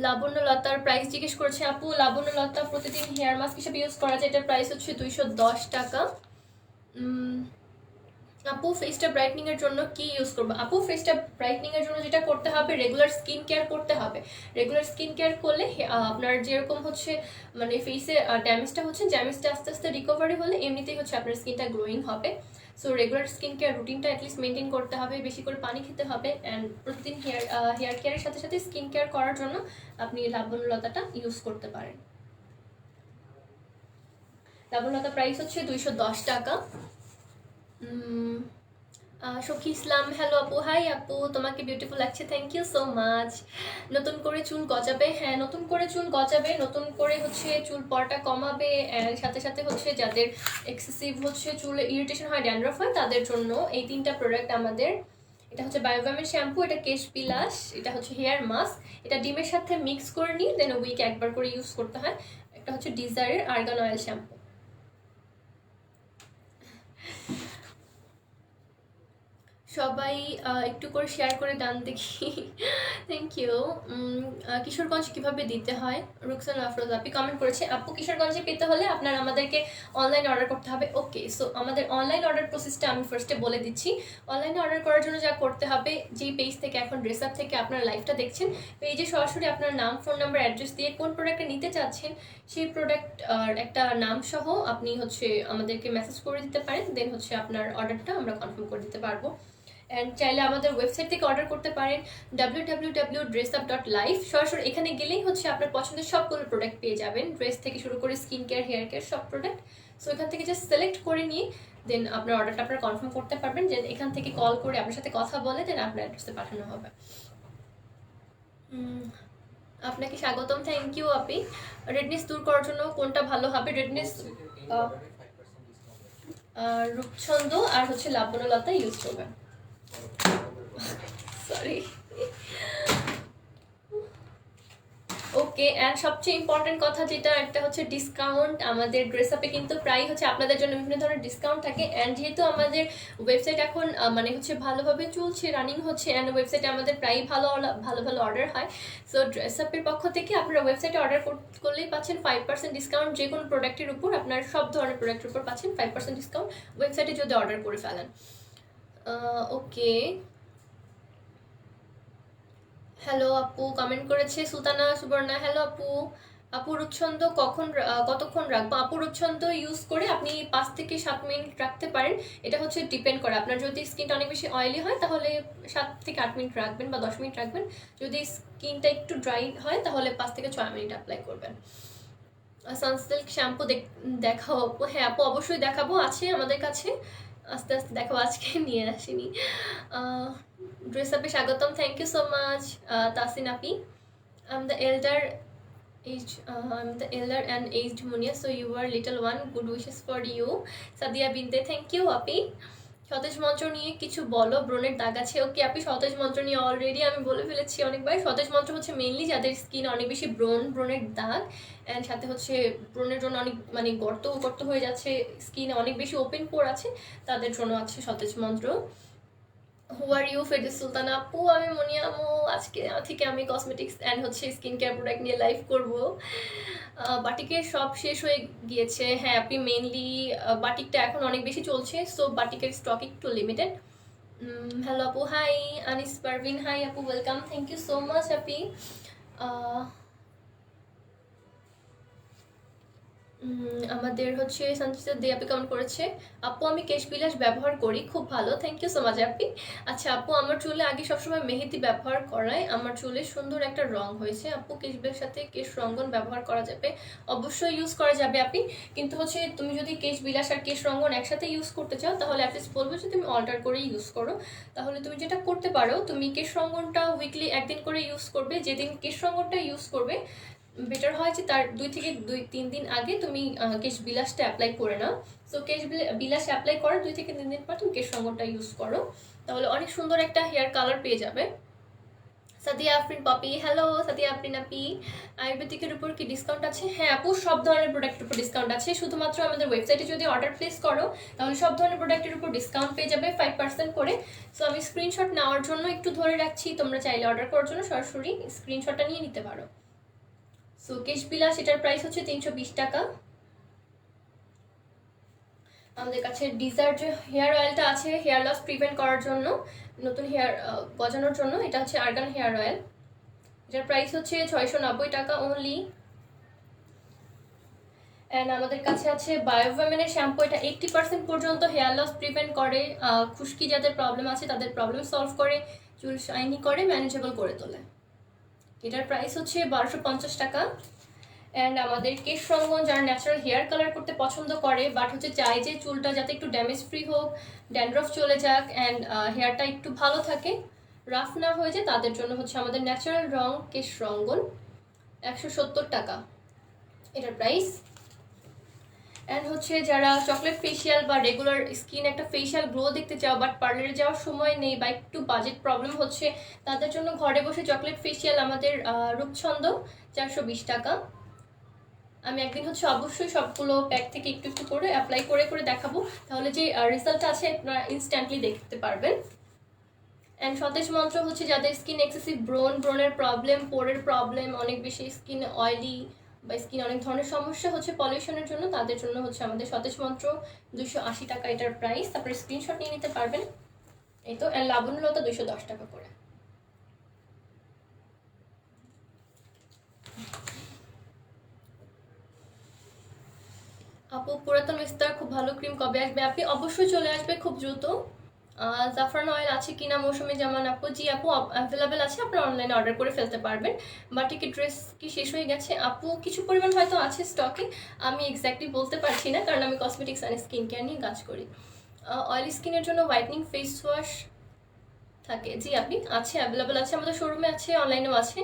লাবণ্যলতার প্রাইস জিজ্ঞেস করেছে আপু। লাবণ্যলতা প্রতিদিন হেয়ার মাস্ক হিসেবে ইউজ করা যায়, এটার প্রাইস হচ্ছে 210 টাকা। আপু ফেসটা ব্রাইটনিং এর জন্য কি ইউজ করবো? আপু ফেসটা ব্রাইটনিং এর জন্য যেটা করতে হবে, রেগুলার স্কিন কেয়ার করতে হবে। রেগুলার স্কিন কেয়ার করলে আপনার যেরকম হচ্ছে মানে ফেসে ড্যামেজটা হচ্ছে, ড্যামেজটা আস্তে আস্তে রিকভারি হলে এমনিতেই হচ্ছে আপনার স্কিনটা গ্লোয়িং হবে। সো রেগুলার স্কিন কেয়ার রুটিনটা অ্যাটলিস্ট মেনটেন করতে হবে, বেশি করে পানি খেতে হবে, অ্যান্ড প্রতিদিন হেয়ার কেয়ারের সাথে সাথে স্কিন কেয়ার করার জন্য আপনি লাবণ্যলতাটা ইউজ করতে পারেন। লাবণ্যলতা প্রাইস হচ্ছে 210 টাকা। সখী ইসলাম, হ্যালো আপু। হাই আপু, তোমাকে বিউটিফুল লাগছে, থ্যাংক ইউ সো মাচ। নতুন করে চুল গজাবে, হ্যাঁ নতুন করে চুল গজাবে, নতুন করে হচ্ছে চুল পড়াটা কমাবে, সাথে সাথে হচ্ছে যাদের এক্সেসিভ হচ্ছে চুলে ইরিটেশন হয়, ড্যান্ড্রফ হয়, তাদের জন্য এই 3টা প্রোডাক্ট আমাদের। এটা হচ্ছে বায়োভার্মের শ্যাম্পু, এটা কেশ বিলাস, এটা হচ্ছে হেয়ার মাস্ক। এটা ডিমের সাথে মিক্স করে নিয়ে দেন উইকে একবার করে ইউজ করতে হয়। একটা হচ্ছে ডিজায়ারের আর্গান অয়েল শ্যাম্পু। সবাই একটু করে শেয়ার করে দান দেখি। Thank you. কিশোরগঞ্জ কিভাবে দিতে হয়? রুকসানা আফরোজ আপনি কমেন্ট করেছে, আপু কিশোরগঞ্জে পেতে হলে আপনার আমাদেরকে অনলাইন অর্ডার করতে হবে। ওকে, সো আমাদের অনলাইন অর্ডার প্রসেসটা আমি ফার্স্টে বলে দিচ্ছি। অনলাইনে অর্ডার করার জন্য যা করতে হবে, যেই পেজ থেকে এখন ড্রেস আপ থেকে আপনার লাইভটা দেখছেন, পেজে সরাসরি আপনার নাম, ফোন নাম্বার, অ্যাড্রেস দিয়ে কোন প্রোডাক্টটা নিতে চাচ্ছেন সেই প্রোডাক্ট একটা নাম সহ আপনি হচ্ছে আমাদেরকে মেসেজ করে দিতে পারেন। দেন হচ্ছে আপনার অর্ডারটা আমরা কনফার্ম করে দিতে পারবো। অ্যান্ড চাইলে আমাদের ওয়েবসাইট থেকে অর্ডার করতে পারেন www.dressup.live। সরাসরি এখানে গেলেই হচ্ছে আপনার পছন্দের সবগুলো প্রোডাক্ট পেয়ে যাবেন, ড্রেস থেকে শুরু করে স্কিন কেয়ার, হেয়ার কেয়ার, সব প্রোডাক্ট। সো এখান থেকে জাস্ট সিলেক্ট করে নিয়ে দেন আপনার অর্ডারটা আপনারা কনফার্ম করতে পারবেন। যে এখান থেকে কল করে আপনার সাথে কথা বলে দেন আপনার অ্যাড্রেসে পাঠানো হবে। আপনাকে স্বাগতম, থ্যাংক ইউ আপি। রেডনেস দূর করার জন্য কোনটা ভালো হবে? রেডনেস রূপছন্দ আর হচ্ছে লাবণ্যলতা ইউজ করবেন। সরি। ওকে, অ্যান্ড সবচেয়ে ইম্পর্টেন্ট কথা যেটা একটা হচ্ছে ডিসকাউন্ট। আমাদের ড্রেস আপে কিন্তু প্রায় হচ্ছে আপনাদের জন্য বিভিন্ন ধরনের ডিসকাউন্ট থাকে। অ্যান্ড যেহেতু আমাদের ওয়েবসাইট এখন মানে হচ্ছে ভালোভাবে চলছে, রানিং হচ্ছে, অ্যান্ড ওয়েবসাইটে আমাদের প্রায় ভালো ভালো অর্ডার হয়। সো ড্রেস আপের পক্ষ থেকে আপনারা ওয়েবসাইটে অর্ডার করলেই পাচ্ছেন 5% ডিসকাউন্ট। যে কোনো প্রোডাক্টের উপর, আপনার সব ধরনের প্রোডাক্টের উপর পাচ্ছেন 5% ডিসকাউন্ট ওয়েবসাইটে যদি অর্ডার করে ফেলেন। ওকে, হ্যালো আপু কমেন্ট করেছে সুলতানা সুবর্ণা। হ্যালো আপু। আপু রূপছন্দ কতক্ষণ রাখবো? আপু রূপছন্দ ইউজ করে আপনি 5 থেকে 7 মিনিট রাখতে পারেন। এটা হচ্ছে ডিপেন্ড করে, আপনার যদি স্কিনটা অনেক বেশি অয়েলি হয় তাহলে 7 থেকে 8 মিনিট রাখবেন বা 10 মিনিট রাখবেন। যদি স্কিনটা একটু ড্রাই হয় তাহলে 5 থেকে 6 মিনিট অ্যাপ্লাই করবেন। সানসিল্ক শ্যাম্পু দেখাও আপু? হ্যাঁ আপু, অবশ্যই দেখাবো, আছে আমাদের কাছে, আস্তে আস্তে দেখাবো, আজকে নিয়ে আসিনি। ড্রেস আপে স্বাগতম, thank you so much Tasin আপি। I'm the elder and aged Munia, so you are little one. Good wishes for you. Sadia Binte, thank you আপি। সতেজ মন্ত্র নিয়ে কিছু বলো, ব্রণের দাগ আছে। ওকে আপনি, সতেজ মন্ত্র নিয়ে অলরেডি আমি বলে ফেলেছি অনেকবার। সতেজ মন্ত্র হচ্ছে মেইনলি যাদের স্কিন অনেক বেশি ব্রণের দাগ, অ্যান্ড সাথে হচ্ছে ব্রণের জন্য অনেক মানে গর্ত হয়ে যাচ্ছে, স্কিনে অনেক বেশি ওপেন পোর আছে, তাদের জন্য আছে সতেজ মন্ত্র। হু আর ইউ? ফেরদৌস সুলতানা আপু, আমি মনিয়া আমু। আজকে থেকে আমি কসমেটিক্স অ্যান্ড হচ্ছে স্কিন কেয়ার প্রোডাক্ট নিয়ে লাইভ করব। বাটিকের সব শেষ হয়ে গিয়েছে। হ্যাঁ আপনি, মেইনলি বাটিকটা এখন অনেক বেশি চলছে, সো বাটিকের স্টক একটু লিমিটেড। হ্যালো আপু, হাই আনিস পারভিন, হাই আপু, welcome, thank you so much আপি। আমাদের হচ্ছে সঞ্চিতা দে আপনি কমেন্ট করেছে, আপু আমি কেশ বিলাস ব্যবহার করি, খুব ভালো, থ্যাংক ইউ সো মাচ আপি। আচ্ছা আপু, আমার চুলে আগে সবসময় মেহেদি ব্যবহার করায় আমার চুলে সুন্দর একটা রং হয়েছে, আপু কেশ বিলাসের সাথে কেশ রঙ্গন ব্যবহার করা যাবে? অবশ্যই ইউজ করা যাবে আপনি, কিন্তু হচ্ছে তুমি যদি কেশ বিলাস আর কেশ রঙ্গন একসাথে ইউজ করতে চাও তাহলে অ্যাটলিস্ট বলবো যে তুমি অল্টার করে ইউজ করো। তাহলে তুমি যেটা করতে পারো, তুমি কেশ রঙ্গনটা উইকলি একদিন করে ইউজ করবে। যেদিন কেশ রঙ্গনটা ইউজ করবে বেটার হয় যে তার 2 থেকে 3 দিন আগে তুমি কেশ বিলাসটা অ্যাপ্লাই করে নাও। সো কেশ বিলাস অ্যাপ্লাই করার 2 থেকে 3 দিন পর তুমি কেশ রঙ্গনটা ইউজ করো, তাহলে অনেক সুন্দর একটা হেয়ার কালার পেয়ে যাবে। সাদিয়া আফরিন পপি, হ্যালো সাদিয়া আফরিন আপি। আয়ুর্বেদিকের উপর কি ডিসকাউন্ট আছে? হ্যাঁ আপু, সব ধরনের প্রোডাক্টের উপর ডিসকাউন্ট আছে। শুধুমাত্র আমাদের ওয়েবসাইটে যদি অর্ডার প্লেস করো তাহলে সব ধরনের প্রোডাক্টের উপর ডিসকাউন্ট পেয়ে যাবে 5% করে। সো আমি স্ক্রিনশট নেওয়ার জন্য একটু ধরে রাখছি, তোমরা চাইলে অর্ডার করার জন্য সরাসরি স্ক্রিনশটটা নিয়ে নিতে পারো। সো কেশ বিলাস এটার প্রাইস হচ্ছে 320 টাকা। আমাদের কাছে ডিজার্ট যে হেয়ার অয়েলটা আছে হেয়ার লস প্রিভেন্ট করার জন্য, নতুন হেয়ার গজানোর জন্য, এটা হচ্ছে আর্গান হেয়ার অয়েল, এটার প্রাইস হচ্ছে 690 টাকা অনলি। অ্যান্ড আমাদের কাছে আছে বায়োভেমেনের শ্যাম্পু, এটা 80% পর্যন্ত হেয়ার লস প্রিভেন্ট করে, খুশকি যাদের প্রবলেম আছে তাদের প্রবলেম সলভ করে, চুল শাইনি করে, ম্যানেজেবল করে তোলে। এটার প্রাইস হচ্ছে 1250 টাকা। অ্যান্ড আমাদের কেশ রঙ্গন যারা ন্যাচারাল হেয়ার কালার করতে পছন্দ করে বাট হচ্ছে চাই যে চুলটা যাতে একটু ড্যামেজ ফ্রি হোক, ড্যান্ড্রফ চলে যাক, অ্যান্ড হেয়ারটা একটু ভালো থাকে, রাফ না হয়ে যায়, তাদের জন্য হচ্ছে আমাদের ন্যাচারাল রং কেশ রঙ্গন, 170 টাকা এটার প্রাইস। অ্যান্ড হচ্ছে যারা চকলেট ফেশিয়াল বা রেগুলার স্কিন একটা ফেশিয়াল গ্লো দেখতে চাও বাট পার্লারে যাওয়ার সময় নেই বা একটু বাজেট প্রবলেম হচ্ছে, তাদের জন্য ঘরে বসে চকলেট ফেশিয়াল আমাদের রূপছন্দ, 420 টাকা। আমি একদিন হচ্ছে অবশ্যই সবগুলো প্যাক থেকে একটু একটু করে অ্যাপ্লাই করে করে দেখাবো, তাহলে যে রেজাল্ট আছে আপনারা ইনস্ট্যান্টলি দেখতে পারবেন। অ্যান্ড সতেজ মন্ত্র হচ্ছে যাদের স্কিন এক্সেসিভ ব্রণের প্রবলেম, পোরের প্রবলেম, অনেক বেশি স্কিন অয়েলি বা স্কিন অনেক ধরনের সমস্যা হচ্ছে পলিউশনের জন্য, তাদের জন্য হচ্ছে আমাদের সতেজ মন্ত্র। 280 টাকা এটার প্রাইস, তারপরে স্ক্রিনশট নিয়ে নিতে পারবেন। এই তো। অ্যান্ড লাবণ্যলতা 210 টাকা করে। আপু পুরাতন বিস্তার খুব ভালো ক্রিম কবে আসবে? আপনি অবশ্যই চলে আসবে খুব দ্রুত। জাফরান অয়েল আছে কিনা মৌসুমি জামান আপু? জি আপু, অ্যাভেলেবেল আছে, আপনারা অনলাইনে অর্ডার করে ফেলতে পারবেন। বাটিকে ড্রেস কি শেষ হয়ে গেছে আপু? কিছু পরিমাণ হয়তো আছে স্টকে, আমি এক্স্যাক্টলি বলতে পারছি না, কারণ আমি কসমেটিক্স অ্যান্ড স্কিন কেয়ার নিয়ে কাজ করি। অয়েলি স্কিনের জন্য হোয়াইটনিং ফেস ওয়াশ থাকে? জি আপনি আছে, অ্যাভেলেবেল আছে, আমাদের শোরুমে আছে, অনলাইনেও আছে।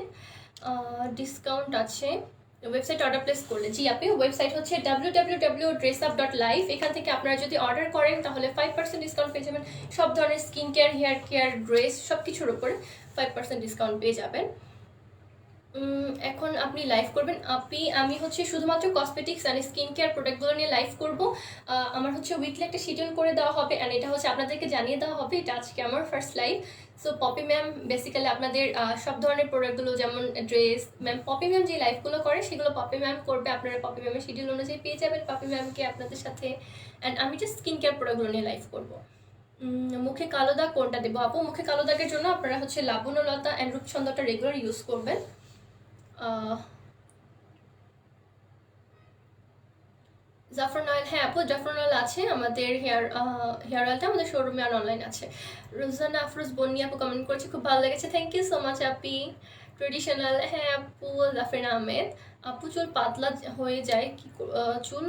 ডিসকাউন্ট আছে ওয়েবসাইট অর্ডার প্লেস করলে? জি আপনি, ওয়েবসাইট হচ্ছে www.dressup.life। এখান থেকে আপনারা যদি অর্ডার করেন তাহলে 5% ডিসকাউন্ট পেয়ে যাবেন। সব ধরনের skin care, hair care, dress সব কিছুর উপরে 5% ডিসকাউন্ট পেয়ে যাবেন। এখন আপনি লাইভ করবেন? আমি হচ্ছে শুধুমাত্র কসমেটিক্স অ্যান্ড স্কিন কেয়ার প্রোডাক্টগুলো নিয়ে লাইভ করব। আমার হচ্ছে উইকলি একটা শিডিউল করে দেওয়া হবে, অ্যান্ড এটা হচ্ছে আপনাদেরকে জানিয়ে দেওয়া হবে এটা আজকে আমার first live. So Popi ma'am basically আপনাদের সব ধরনের প্রোডাক্টগুলো, যেমন ড্রেস, ম্যাম পপি ম্যাম যে লাইভগুলো করে সেগুলো পপি ম্যাম করবে, আপনারা পপি ম্যামের শিডিউল অনুযায়ী পেয়ে যাবেন পপি ম্যামকে আপনাদের সাথে। অ্যান্ড আমি জাস্ট স্কিন কেয়ার প্রোডাক্টগুলো নিয়ে লাইভ করবো। মুখে কালো দাগ কোনটা দেবো আপু? মুখে কালো দাগের জন্য আপনারা হচ্ছে লাবণ্যলতা অ্যান্ড রূপচন্দ্রটা রেগুলার ইউজ করবেন। জাফরান অয়েল, হ্যাঁ আপু জাফরান অয়েল আছে আমাদের, হেয়ার অয়েলটা আমাদের শোরুমে আর অনলাইন আছে। রোজানা আফরোজ বন্নি আপু কমেন্ট করেছে, খুব ভালো লেগেছে, thank you so much Api. Traditional, হ্যাঁ আপু। জাফরিন আহমেদ আপু, চুল পাতলা হয়ে যায় কি চুল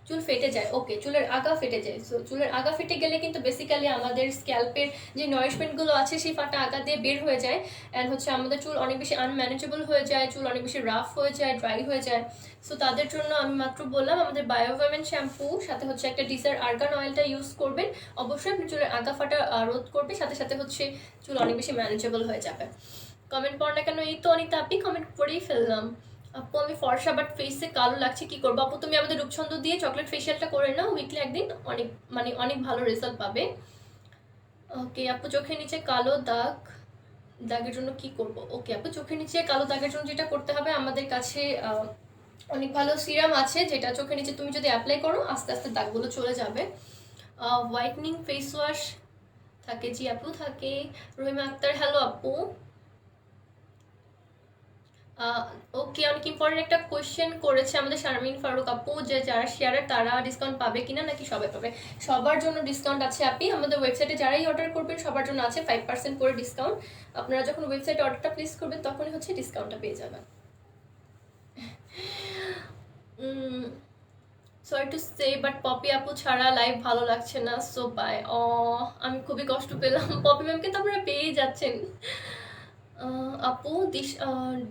চুল ফেটে যায়? ওকে, চুলের আগা ফেটে যায়। সো চুলের আগা ফেটে গেলে কিন্তু বেসিক্যালি আমাদের স্ক্যাল্পের যে নারিশমেন্টগুলো আছে সেই ফাটা আগা দিয়ে বের হয়ে যায়, অ্যান্ড হচ্ছে আমাদের চুল অনেক বেশি আনম্যানেজেবল হয়ে যায়, চুল অনেক বেশি রাফ হয়ে যায়, ড্রাই হয়ে যায়। সো তাদের জন্য আমি মাত্র বললাম আমাদের বায়োভামেন শ্যাম্পু সাথে হচ্ছে একটা ডিজার আর্গান অয়েলটা ইউজ করবেন। অবশ্যই আপনি চুলের আগা ফাটা রোধ করবে, সাথে সাথে হচ্ছে চুল অনেক বেশি ম্যানেজেবল হয়ে যাবে। কমেন্ট পড় না কেন? এই তো অনিতা আপনি কমেন্ট পড়েই ফেললাম। আপু আমি ফর্সা বাট ফেসে কালো লাগছে, কি করবো আপু? তুমি আমাদের রূপছন্দ দিয়ে চকলেট ফেশিয়ালটা করে নাও উইকলি একদিন, অনেক ভালো রেজাল্ট পাবে। ওকে আপু, চোখের নিচে কালো দাগের জন্য কি করব? ওকে আপু, চোখের নিচে কালো দাগের জন্য যেটা করতে হবে, আমাদের কাছে অনেক ভালো সিরাম আছে, যেটা চোখের নিচে তুমি যদি অ্যাপ্লাই করো আস্তে আস্তে দাগগুলো চলে যাবে। হোয়াইটনিং ফেস ওয়াশ থাকে? জি আপু থাকে। রহিমা আক্তার, হ্যালো আপু। ওকে, অনেক ইম্পর্টেন্ট একটা কোয়েশ্চেন করেছে আমাদের শারমিন ফারুক আপু, যে যারা শেয়ারের তারা ডিসকাউন্ট পাবে কিনা নাকি সবাই পাবে? সবার জন্য ডিসকাউন্ট আছে আপনি, আমাদের ওয়েবসাইটে যারাই অর্ডার করবেন সবার জন্য আছে 5% করে ডিসকাউন্ট। আপনারা যখন ওয়েবসাইটে অর্ডারটা প্লেস করবেন তখনই হচ্ছে ডিসকাউন্টটা পেয়ে যাবেন। Sorry to say but Popi আপু ছাড়া লাইভ ভালো লাগছে না, সো বাই। আমি খুবই কষ্ট পেলাম। পপি ম্যামকে তো আপনারা পেয়েই যাচ্ছেন। আপু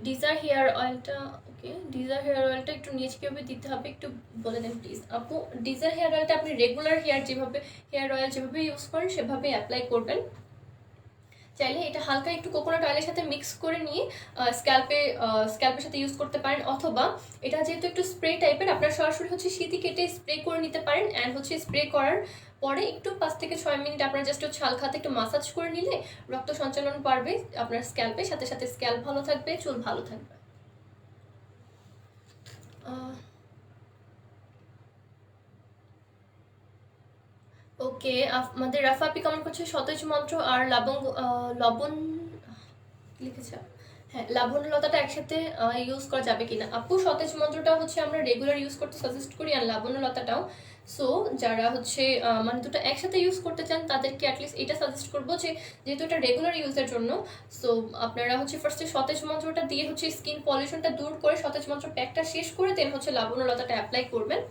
ডিজার হেয়ার অয়েলটা, ওকে ডিজার হেয়ার অয়েলটা একটু নিচে কীভাবে দিতে হবে একটু বলে দেন প্লিজ আপু। ডিজার হেয়ার অয়েলটা আপনি রেগুলার হেয়ার অয়েল যেভাবে ইউজ করেন সেভাবে অ্যাপ্লাই করবেন। চাইলে এটা হালকা একটু কোকোনাট অয়েলের সাথে মিক্স করে নিয়ে স্ক্যাল্পের সাথে ইউজ করতে পারেন, অথবা এটা যেহেতু একটু স্প্রে টাইপের, আপনার সরাসরি হচ্ছে শীতি কেটে স্প্রে করে নিতে পারেন। অ্যান্ড হচ্ছে স্প্রে করার পরে একটু 5 থেকে 6 মিনিট আপনারা জাস্ট হচ্ছে হালকা হাতে একটু মাসাজ করে নিলে রক্ত সঞ্চালন বাড়বে আপনার স্ক্যাল্পের সাথে সাথে, স্ক্যাল্প ভালো থাকবে, চুল ভালো থাকবে। ওকে, আমাদের রাফা আপনি কমেন্ট করছে সতেজ মন্ত্র আর লবণ লিখেছে, হ্যাঁ লাবণ্যলতাটা একসাথে ইউজ করা যাবে কিনা আপু? সতেজ মন্ত্রটা হচ্ছে আমরা রেগুলার ইউজ করতে সাজেস্ট করি, আর লাবণ্যলতাটাও। সো যারা হচ্ছে মানে দুটো একসাথে ইউজ করতে চান তাদেরকে অ্যাটলিস্ট এটা সাজেস্ট করবো যে যেহেতু এটা রেগুলার ইউজের জন্য, সো আপনারা হচ্ছে ফার্স্টে সতেজ মন্ত্রটা দিয়ে হচ্ছে স্কিন পলিউশনটা দূর করে সতেজ মন্ত্র প্যাকটা শেষ করে দেন হচ্ছে লাবণ্যলতাটা অ্যাপ্লাই করবেন।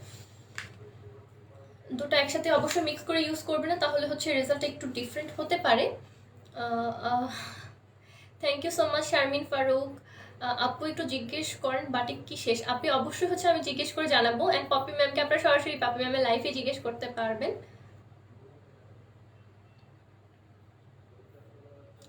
দুটো একসাথে অবশ্যই মিক্স করে ইউজ করবে না, তাহলে হচ্ছে রেজাল্টটা একটু ডিফারেন্ট হতে পারে। Thank you so much Sharmin Faruk. আপু একটু জিজ্ঞেস করেন বাটিক কি শেষ? আপনি অবশ্যই হচ্ছে আমি জিজ্ঞেস করে জানাবো, অ্যান্ড পপি ম্যামকে আপনারা সরাসরি পপি ম্যামের লাইফে জিজ্ঞেস করতে পারবেন।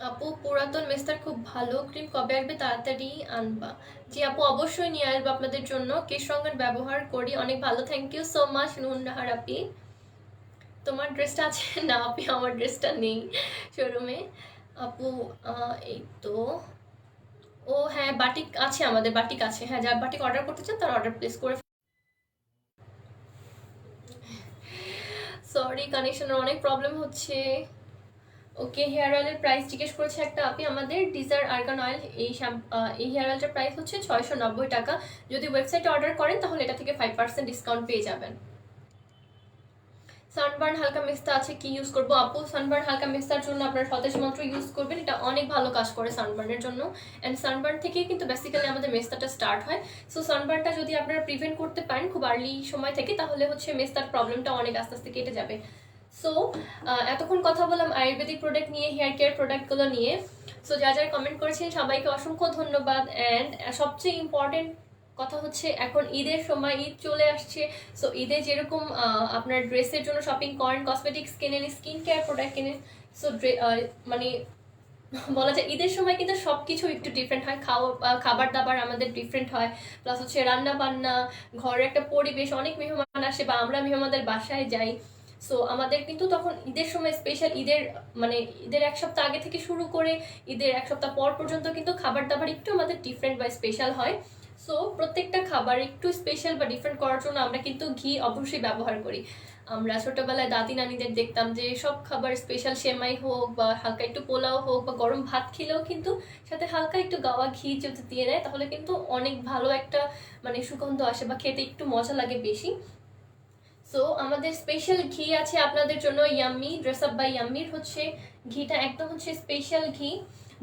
আপু পুরাতন মেস্তার খুব ভালো ক্রিম কবে আসবে? তাড়াতাড়ি আনবা। জি আপু, অবশ্যই নিয়ে আসবো আপনাদের জন্য। কেশ রঙের ব্যবহার করি, অনেক ভালো, থ্যাংক ইউ সো মাচ নুনহার আপি। তোমার ড্রেসটা আছে না আপু? আমার ড্রেসটা নেই শোরুমে আপু। এই তো, ও হ্যাঁ বাটিক আছে, আমাদের বাটিক আছে। হ্যাঁ, যার বাটিক অর্ডার করতে চান তার অর্ডার প্লেস করে। সরি, কানেকশনের অনেক প্রবলেম হচ্ছে। ওকে, হেয়ার অয়েলের প্রাইস জিজ্ঞেস করেছে একটা আপনি। আমাদের ডিজার আর্গান অয়েল এই হেয়ার অয়েলটার প্রাইস হচ্ছে 690 টাকা। যদি ওয়েবসাইটে অর্ডার করেন তাহলে এটা থেকে 5% ডিসকাউন্ট পেয়ে যাবেন। সানবার্ন হালকা মেস্তা আছে, কি ইউজ করবো আপু? সানবার্ন হালকা মেস্তার জন্য আপনারা সতেজ মন্ত্র ইউজ করবেন, এটা অনেক ভালো কাজ করে সানবার্নের জন্য। অ্যান্ড সানবার্ন থেকেই কিন্তু বেসিক্যালি আমাদের মেস্তাটা স্টার্ট হয়। সো সানবার্নটা যদি আপনারা প্রিভেন্ট করতে পারেন খুব আর্লি সময় থেকে, তাহলে হচ্ছে মেস্তার প্রবলেমটা অনেক আস্তে আস্তে কেটে যাবে। সো এতক্ষণ কথা বললাম আয়ুর্বেদিক প্রোডাক্ট নিয়ে, হেয়ার কেয়ার প্রোডাক্টগুলো নিয়ে। সো যা যারা কমেন্ট করেছেন সবাইকে অসংখ্য ধন্যবাদ। অ্যান্ড সবচেয়ে ইম্পর্টেন্ট কথা হচ্ছে, এখন ঈদের সময়, ঈদ চলে আসছে। সো ঈদে যেরকম আপনার ড্রেসের জন্য শপিং করেন, কসমেটিক্স কেনেন, স্কিন কেয়ার প্রোডাক্ট কেনেন, সো মানে বলা যায় ঈদের সময় কিন্তু সব কিছু একটু ডিফারেন্ট হয়। খাবার দাবার আমাদের ডিফারেন্ট হয়, প্লাস হচ্ছে রান্না বান্না, ঘরের একটা পরিবেশ, অনেক মেহমান আসে বা আমরা মেহমানদের বাসায় যাই। সো আমাদের কিন্তু তখন ঈদের সময় স্পেশাল, ঈদের এক সপ্তাহ আগে থেকে শুরু করে ঈদের এক সপ্তাহ পর পর্যন্ত কিন্তু খাবার দাবার একটু আমাদের ডিফারেন্ট বা স্পেশাল হয়। সো প্রত্যেকটা খাবার একটু স্পেশাল বা ডিফারেন্ট করার জন্য আমরা কিন্তু ঘি অবশ্যই ব্যবহার করি। আমরা ছোটবেলায় দাদি নানিদের দেখতাম যে সব খাবার স্পেশাল, সেমাই হোক বা হালকা একটু পোলাও হোক বা গরম ভাত খেলেও কিন্তু সাথে হালকা একটু গাওয়া ঘি যদি দিয়ে দেয় তাহলে কিন্তু অনেক ভালো একটা সুগন্ধ আসে বা খেতে একটু মজা লাগে বেশি। সো আমাদের স্পেশাল ঘি আছে আপনাদের জন্য, ইয়াম্মি ড্রেস আপ বাই ইয়াম্মির হচ্ছে ঘিটা একদম হচ্ছে স্পেশাল ঘি।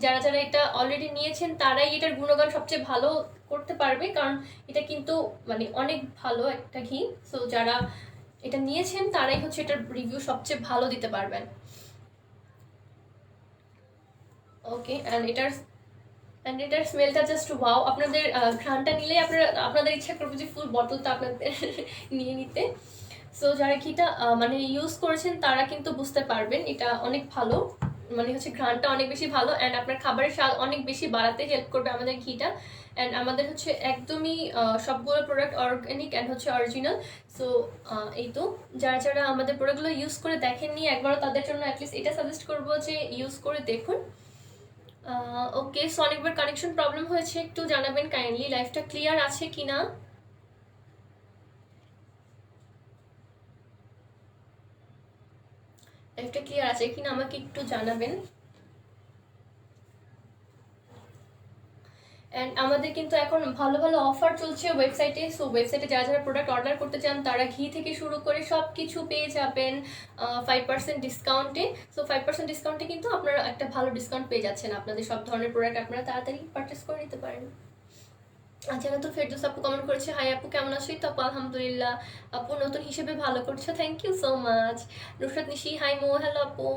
যারা যারা এটা অলরেডি নিয়েছেন তারাই এটার গুণগান সবচেয়ে ভালো করতে পারবে, কারণ এটা কিন্তু অনেক ভালো একটা ঘি। সো যারা এটা নিয়েছেন তারাই হচ্ছে এটার রিভিউ সবচেয়ে ভালো দিতে পারবেন। ওকে, এটার স্মেলটা জাস্ট ওয়াও। আপনাদের ঘ্রাণটা নিলেই আপনাদের ইচ্ছা করবে যে ফুল বটলটা আপনাদের নিয়ে নিতে। সো যারা ঘিটা ইউজ করেছেন তারা কিন্তু বুঝতে পারবেন এটা অনেক ভালো, হচ্ছে ঘ্রাণটা অনেক বেশি ভালো। অ্যান্ড আপনার খাবারের স্বাদ অনেক বেশি বাড়াতে হেল্প করবে আমাদের ঘিটা। অ্যান্ড আমাদের হচ্ছে একদমই সবগুলো প্রোডাক্ট অর্গানিক অ্যান্ড হচ্ছে অরিজিনাল। সো এই তো, যারা যারা আমাদের প্রোডাক্টগুলো ইউজ করে দেখেননি একবারও, তাদের জন্য অ্যাটলিস্ট এটা সাজেস্ট করবো যে ইউজ করে দেখুন। ওকে, সো অনেকবার কানেকশন প্রবলেম হয়েছে, একটু জানাবেন কাইন্ডলি লাইফটা ক্লিয়ার আছে কিনা। লাইফটা ক্লিয়ার আছে কিনা আমাকে একটু জানাবেন। অ্যান্ড আমাদের কিন্তু এখন ভালো ভালো অফার চলছে ওয়েবসাইটে। সো ওয়েবসাইটে যারা যারা প্রোডাক্ট অর্ডার করতে চান তারা ঘি থেকে শুরু করে সব কিছু পেয়ে যাবেন 5% ডিসকাউন্টে। সো 5% ডিসকাউন্টে কিন্তু আপনারা একটা ভালো ডিসকাউন্ট পেয়ে যাচ্ছেন, আপনাদের সব ধরনের প্রোডাক্ট আপনারা তাড়াতাড়ি পারচেস করে নিতে পারেন। আচ্ছা, তো ফেরদৌস আপু কমেন্ট করেছে, হাই আপু কেমন আছো? তো আপু আলহামদুলিল্লাহ, আপু নতুন হিসেবে ভালো করছো, thank you so much. Nusrat Nishi, hi Mo, hello আপু।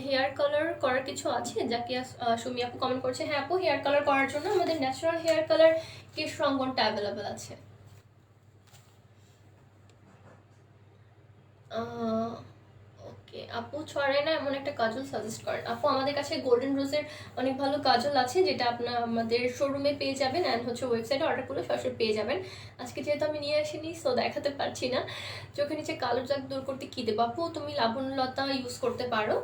হেয়ার কালার করার কিছু আছে? জাকিয়া সুমি আপু কমেন্ট করছে, হ্যাঁ আপু হেয়ার কালার করার জন্য আমাদের ন্যাচারাল হেয়ার কালার কেশ রঙ্গনটা অ্যাভেলেবেল আছে। ওকে আপু, ছড়ায় না এমন একটা কাজল সাজেস্ট করেন আপু। আমাদের কাছে গোল্ডেন রোজের অনেক ভালো কাজল আছে, যেটা আপনার আমাদের শোরুমে পেয়ে যাবেন অ্যান্ড হচ্ছে ওয়েবসাইটে অর্ডার করলে সরাসরি পেয়ে যাবেন। আজকে যেহেতু আমি নিয়ে আসিনি সো দেখাতে পারছি না। চোখের নিচে কালো দাগ দূর করতে কী দেবো আপু? তুমি লাবণলতা ইউজ করতে পারো।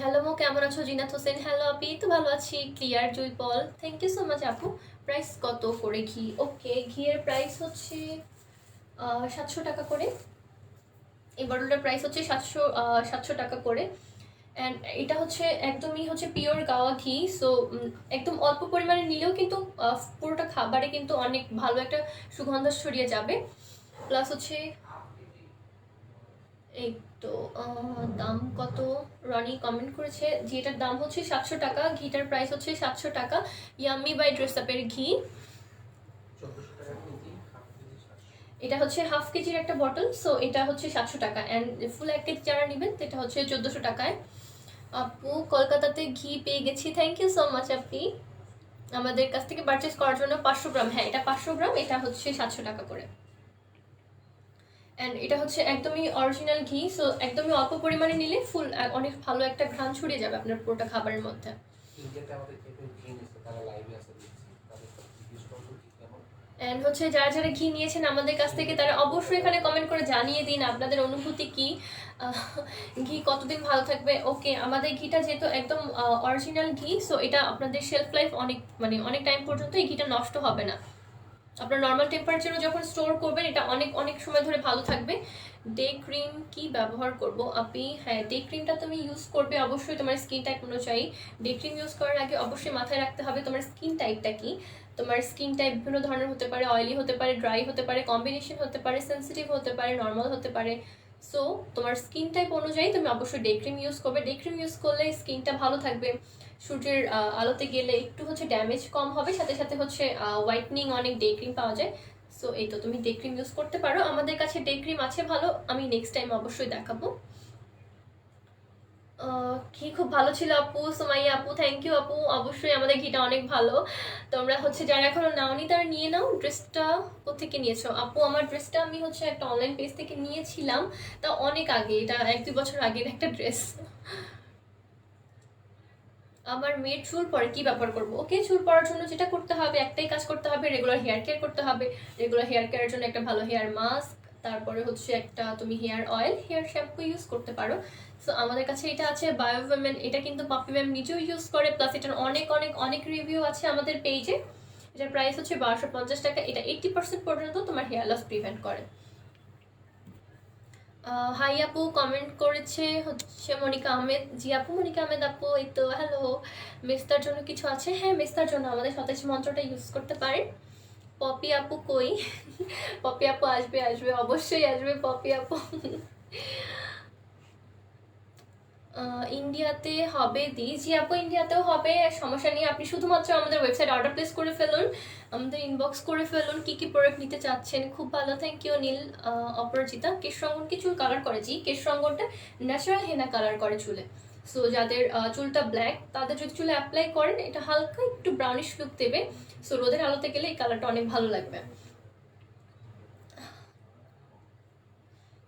হ্যালো মো, কেমন আছো? জিনাত হোসেন, হ্যালো আপি, তো ভালো আছি। ক্লিয়ার জুইপল, থ্যাংক ইউ সো মাচ আপু। প্রাইস কত করে ঘি? ওকে, ঘিয়ের প্রাইস হচ্ছে 700 টাকা করে। এই বটলটার প্রাইস হচ্ছে 700 টাকা করে। অ্যান্ড এটা হচ্ছে একদমই হচ্ছে পিওর গাওয়া ঘি। সো একদম অল্প পরিমাণে নিলেও কিন্তু পুরোটা খাবারে কিন্তু অনেক ভালো একটা সুগন্ধ ছড়িয়ে যাবে। প্লাস হচ্ছে এই তো, দাম কত? রনি কমেন্ট করেছে যে এটার দাম হচ্ছে 700 টাকা, ঘিটার প্রাইস হচ্ছে 700 টাকা। ইয়াম্মি বাই ড্রেস আপের ঘি, এটা হচ্ছে হাফ কেজির একটা বটল। সো এটা হচ্ছে 700 টাকা। অ্যান্ড ফুল 1 কেজি যারা নেবেন এটা হচ্ছে 1400 টাকায়। আপু কলকাতাতে ঘি পেয়ে গেছি, থ্যাংক ইউ সো মাচ আপনি আমাদের কাছ থেকে পারচেস করার জন্য। 500 গ্রাম, হ্যাঁ এটা 500 গ্রাম, এটা হচ্ছে 700 টাকা করে। অ্যান্ড এটা হচ্ছে একদমই অরিজিনাল ঘি। সো একদমই অল্প পরিমাণে নিলে ফুল অনেক ভালো একটা ঘ্রাণ ছড়িয়ে যাবে আপনার পুরোটা খাবারের মধ্যে। অ্যান্ড হচ্ছে যারা যারা ঘি নিয়েছেন আমাদের কাছ থেকে তারা অবশ্যই এখানে কমেন্ট করে জানিয়ে দিন আপনাদের অনুভূতি কি, ঘি কতদিন ভালো থাকবে। ওকে, আমাদের ঘিটা যেহেতু একদম অরিজিনাল ঘি, সো এটা আপনাদের শেলফ লাইফ অনেক মানে অনেক টাইম পর্যন্ত এই ঘিটা নষ্ট হবে না। আপনার নর্মাল টেম্পারেচারে যখন স্টোর করবেন এটা অনেক অনেক সময় ধরে ভালো থাকবে। ডে ক্রিম কি ব্যবহার করব আপনি? হ্যাঁ, ডে ক্রিমটা তুমি ইউজ করবে অবশ্যই তোমার স্কিন টাইপ অনুযায়ী। ডে ক্রিম ইউজ করার আগে অবশ্যই মাথায় রাখতে হবে তোমার স্কিন টাইপটা কি। তোমার স্কিন টাইপ বিভিন্ন ধরনের হতে পারে, অয়েলি হতে পারে, ড্রাই হতে পারে, কম্বিনেশন হতে পারে, সেন্সিটিভ হতে পারে, নর্মাল হতে পারে। সো তোমার স্কিন টাইপ অনুযায়ী তুমি অবশ্যই ডে ক্রিম ইউজ করবে। ডে ক্রিম ইউজ করলে স্কিনটা ভালো থাকবে, সূর্যের আলোতে গেলে একটু হচ্ছে ড্যামেজ কম হবে, সাথে সাথে হচ্ছে হোয়াইটনিং অনেক ডে ক্রিম পাওয়া যায়। সো এই তো তুমি ডে ক্রিম ইউজ করতে পারো, আমাদের কাছে ডে ক্রিম আছে ভালো, আমি নেক্সট টাইম অবশ্যই দেখাবো। ঘি খুব ভালো ছিল আপু, সোমাইয়া আপু থ্যাংক ইউ আপু, অবশ্যই আমাদের ঘিটা অনেক ভালো। তোমরা হচ্ছে যারা এখনো নাওনি তারা নিয়ে নাও। ড্রেসটা কোথেকে নিয়েছো আপু? আমার ড্রেসটা আমি হচ্ছে একটা অনলাইন পেজ থেকে নিয়েছিলাম, তা অনেক আগে, এটা 1-2 বছর আগের একটা ড্রেস। আমার মেয়ের চুল পড়ে, কি ব্যাপার করবো? ওকে, চুল পড়ার জন্য যেটা করতে হবে একটাই কাজ করতে হবে, রেগুলার হেয়ার কেয়ার করতে হবে। রেগুলার হেয়ার কেয়ারের জন্য একটা ভালো হেয়ার মাস্ক, তারপরে হচ্ছে একটা তুমি hair oil, hair shampoo use করতে পারো। সো আমাদের কাছে এটা আছে বায়ো ওমেন, এটা কিন্তু পাপি ম্যাম নিজেও ইউজ করে, প্লাস এটার অনেক অনেক অনেক রিভিউ আছে আমাদের পেজে। এটার প্রাইস হচ্ছে 1250 টাকা। এটা 80% পর্যন্ত তোমার হেয়ার লস প্রিভেন্ট করে। হাই আপু কমেন্ট করেছে হচ্ছে মনিকা আহমেদ। জি আপু, মনিকা আহমেদ আপু, এই তো হ্যালো। মেস্তার জন্য কিছু আছে? হ্যাঁ, মেস্তার জন্য আমাদের সতেজ মন্ত্রটা ইউজ করতে পারেন। পপি আপু কই? পপি আপু আসবে আসবে, অবশ্যই আসবে পপি আপু। ইন্ডিয়াতে হবে দি? জি আপু, ইন্ডিয়াতেও হবে, সমস্যা নেই। আপনি শুধুমাত্র আমাদের ওয়েবসাইট অর্ডার প্লেস করে ফেলুন, আমাদের ইনবক্স করে ফেলুন কি কি প্রোডাক্ট নিতে চাচ্ছেন। খুব ভালো, থ্যাংক ইউ নীল। অপরাজিতা, কেশরঙ্গন কি চুল কালার করে? জি, কেশরঙ্গনটা ন্যাচারাল হেনা কালার করে চুলে। সো যাদের চুলটা ব্ল্যাক তাদের যদি চুলে অ্যাপ্লাই করেন এটা হালকা একটু ব্রাউনিশ লুক দেবে। সো রোদের আলোতে গেলে এই কালারটা অনেক ভালো লাগবে।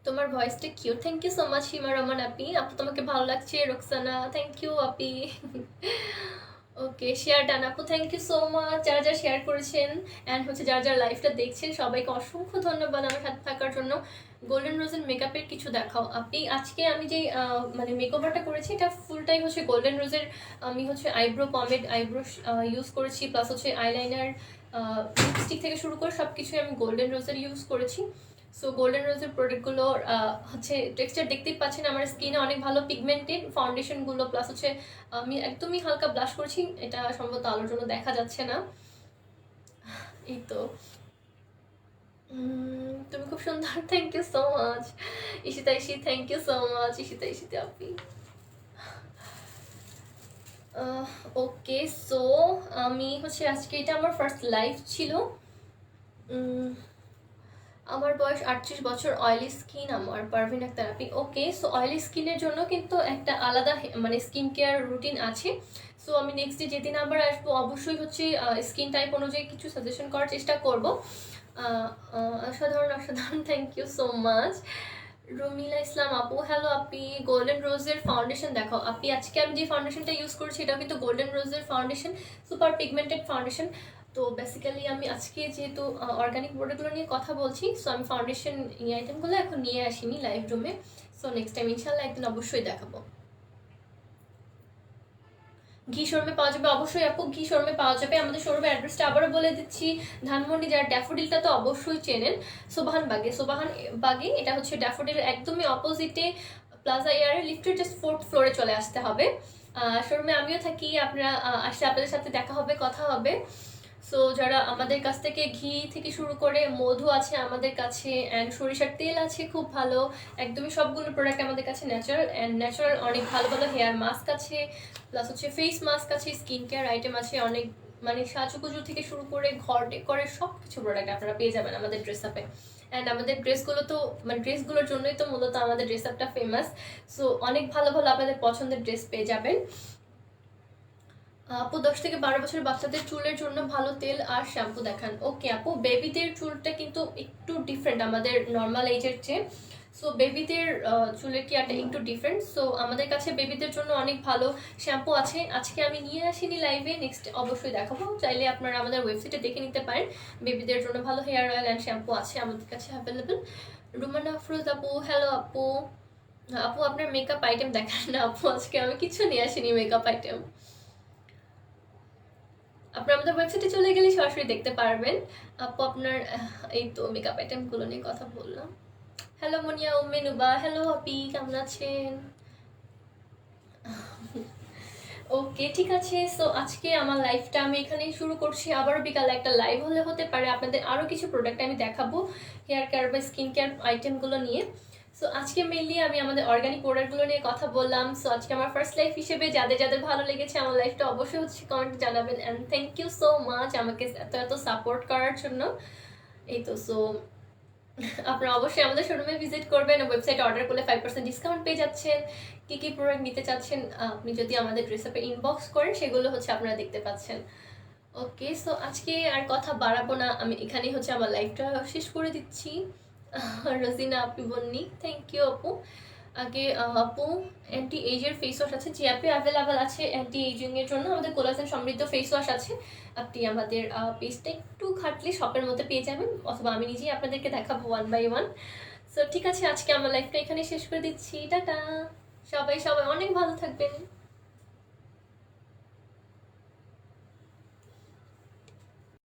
তোমার ভয়েসটা cute, thank you so much Hima Rahman আপি। আপু তোমাকে ভালো লাগছে, Roksana thank you Api. Okay, share done আপু, থ্যাংক ইউ সো মাচ যারা যারা শেয়ার করেছেন। অ্যান্ড হচ্ছে যারা যারা লাইভটা দেখছেন সবাইকে অসংখ্য ধন্যবাদ আমার সাথে থাকার জন্য। গোল্ডেন রোজের মেকআপের কিছু দেখাও আপনি। আজকে আমি যে মানে মেকওভারটা করেছি এটা ফুলটাই হচ্ছে গোল্ডেন রোজের। আমি হচ্ছে আইব্রো পমেড, আইব্রো ইউজ করেছি, প্লাস হচ্ছে আইলাইনার, লিপস্টিক থেকে শুরু করে সব কিছুই আমি গোল্ডেন রোজের ইউজ করেছি। সো গোল্ডেন রোজের প্রোডাক্টগুলোর হচ্ছে টেক্সচার দেখতেই পাচ্ছেন, আমার স্কিনে অনেক ভালো পিগমেন্টেড ফাউন্ডেশনগুলো, প্লাস হচ্ছে আমি একদমই হালকা ব্লাশ করছি, এটা সম্ভবত আলোর জন্য দেখা যাচ্ছে না। এই তো তুমি খুব সুন্দর, thank you so much. Ishita Ishi, thank you so much Ishita Ishita আপনি। ওকে, সো আমি হচ্ছে আজকে এটা আমার ফার্স্ট লাইভ ছিল। আমার বয়স 38 বছর, অয়েলি স্কিন আমার, পারভিন আক্তার আপনি। ওকে, সো অয়েলি স্কিনের জন্য কিন্তু একটা আলাদা মানে স্কিন কেয়ার রুটিন আছে। সো আমি নেক্সট ডে যেদিন আবার আসবো অবশ্যই হচ্ছে স্কিন টাইপ অনুযায়ী কিছু সাজেশন করার চেষ্টা করব। অসাধারণ অসাধারণ, থ্যাংক ইউ সো মাচ। রুমিলা ইসলাম আপু, হ্যালো আপি। গোল্ডেন রোজের ফাউন্ডেশন দেখাও আপনি। আজকে আমি যে ফাউন্ডেশনটা ইউজ করছি এটাও কিন্তু গোল্ডেন রোজের ফাউন্ডেশন, সুপার পিগমেন্টেড ফাউন্ডেশন। তো বেসিক্যালি আমি আজকে যেহেতু অর্গানিক প্রোডাক্টগুলো নিয়ে কথা বলছি, সো আমি ফাউন্ডেশন এই আইটেমগুলো এখন নিয়ে আসিনি লাইভ রুমে। সো নেক্সট টাইম ইনশাল্লাহ একদিন অবশ্যই দেখাবো। ঘি শোরুমে পাওয়া যাবে অবশ্যই আপু, ঘি শোরুমে পাওয়া যাবে। আমাদের শোরুমের অ্যাড্রেসটা আবারও বলে দিচ্ছি, ধানমন্ডি, যারা ড্যাফোডিলটা তো অবশ্যই চেনেন, সোবাহান বাগে। সোবাহান বাগে এটা হচ্ছে ড্যাফোডিল একদমই অপোজিটে, প্লাজা এয়ারে লিফটের জাস্ট 4th ফ্লোরে চলে আসতে হবে। শোরুমে আমিও থাকি, আপনারা আসলে আপনাদের সাথে দেখা হবে, কথা হবে। সো যারা আমাদের কাছ থেকে ঘি থেকে শুরু করে মধু আছে আমাদের কাছে, অ্যান্ড সরিষার তেল আছে খুব ভালো, একদমই সবগুলো প্রোডাক্ট আমাদের কাছে ন্যাচারাল, অ্যান্ড ন্যাচারাল অনেক ভালো ভালো হেয়ার মাস্ক আছে, প্লাস হচ্ছে ফেস মাস্ক আছে, স্কিন কেয়ার আইটেম আছে অনেক, মানে সাজুগুজু থেকে শুরু করে ঘর ডেকোরের সব কিছু প্রোডাক্ট আপনারা পেয়ে যাবেন আমাদের ড্রেস আপে। অ্যান্ড আমাদের ড্রেসগুলো তো মানে ড্রেসগুলোর জন্যই তো মূলত আমাদের ড্রেস আপটা ফেমাস। সো অনেক ভালো ভালো আপনাদের পছন্দের ড্রেস পেয়ে যাবেন। আপু 10 থেকে 12 বছরের বাচ্চাদের চুলের জন্য ভালো তেল আর শ্যাম্পু দেখান। ওকে আপু, বেবিদের চুলটা কিন্তু একটু ডিফারেন্ট আমাদের নর্মাল এজের চেয়ে। সো বেবিদের চুলের কেয়ারটা একটু ডিফারেন্ট, সো আমাদের কাছে বেবিদের জন্য অনেক ভালো শ্যাম্পু আছে। আজকে আমি নিয়ে আসিনি লাইভে, নেক্সট অবশ্যই দেখাবো, চাইলে আপনারা আমাদের ওয়েবসাইটে দেখে নিতে পারেন। বেবিদের জন্য ভালো হেয়ার অয়েল অ্যান্ড শ্যাম্পু আছে আমাদের কাছে অ্যাভেলেবেল। রুমানা আফরোজ আপু, হ্যালো আপু। আপু আপনার মেকআপ আইটেম দেখান না আপু, আজকে আমি কিছু নিয়ে আসিনি মেকআপ আইটেম। আপনারা আমাদের ওয়েবসাইটে চলে গেলে সরাসরি দেখতে পারবেন। আপু আপনার এই তো মেকআপ আইটেমগুলো নিয়ে কথা বললাম। হ্যালো মনিয়া উম্মে নুবা, হ্যালো আপি, কেমন আছেন? ওকে ঠিক আছে, সো আজকে আমার লাইভটা আমি এখানেই শুরু করছি। আবারও বিকালে একটা লাইভ হতে পারে, আপনাদের আরও কিছু প্রোডাক্ট আমি দেখাবো হেয়ার কেয়ার বা স্কিন কেয়ার আইটেমগুলো নিয়ে। সো আজকে মেনলি আমি আমাদের অর্গানিক প্রোডাক্টগুলো নিয়ে কথা বললাম। সো আজকে আমার ফার্স্ট লাইফ হিসেবে যাদের যাদের ভালো লেগেছে আমার লাইফটা অবশ্যই কমেন্ট জানাবেন। And thank you so much আমাকে এত এত সাপোর্ট করার জন্য। এই তো, সো আপনারা অবশ্যই আমাদের শোরুমে ভিজিট করবেন, ওয়েবসাইটে অর্ডার করলে 5% ডিসকাউন্ট পেয়ে যাচ্ছেন। কী কী প্রোডাক্ট নিতে চাচ্ছেন আপনি যদি আমাদের ড্রেসআপে ইনবক্স করেন সেগুলো আপনারা দেখতে পাচ্ছেন। ওকে, সো আজকে আর কথা বাড়াবো না, আমি এখানেই আমার লাইফটা শেষ করে দিচ্ছি। রোজিনা আপনি বলনি, থ্যাংক ইউ আপু। আগে আপু অ্যান্টি এজের ফেস ওয়াশ আছে, যে অ্যাপে অ্যাভেলেবেল আছে অ্যান্টি এজিংয়ের জন্য। আমাদের কোলাজেন সমৃদ্ধ ফেস ওয়াশ আছে, আপনি আমাদের পেজটা একটু খাটলে শপের মধ্যে পেয়ে যাবেন, অথবা আমি নিজেই আপনাদেরকে দেখাবো 1 by 1। সো ঠিক আছে, আজকে আমার লাইফটা এখানে শেষ করে দিচ্ছি, টাটা। সবাই অনেক ভালো থাকবেন।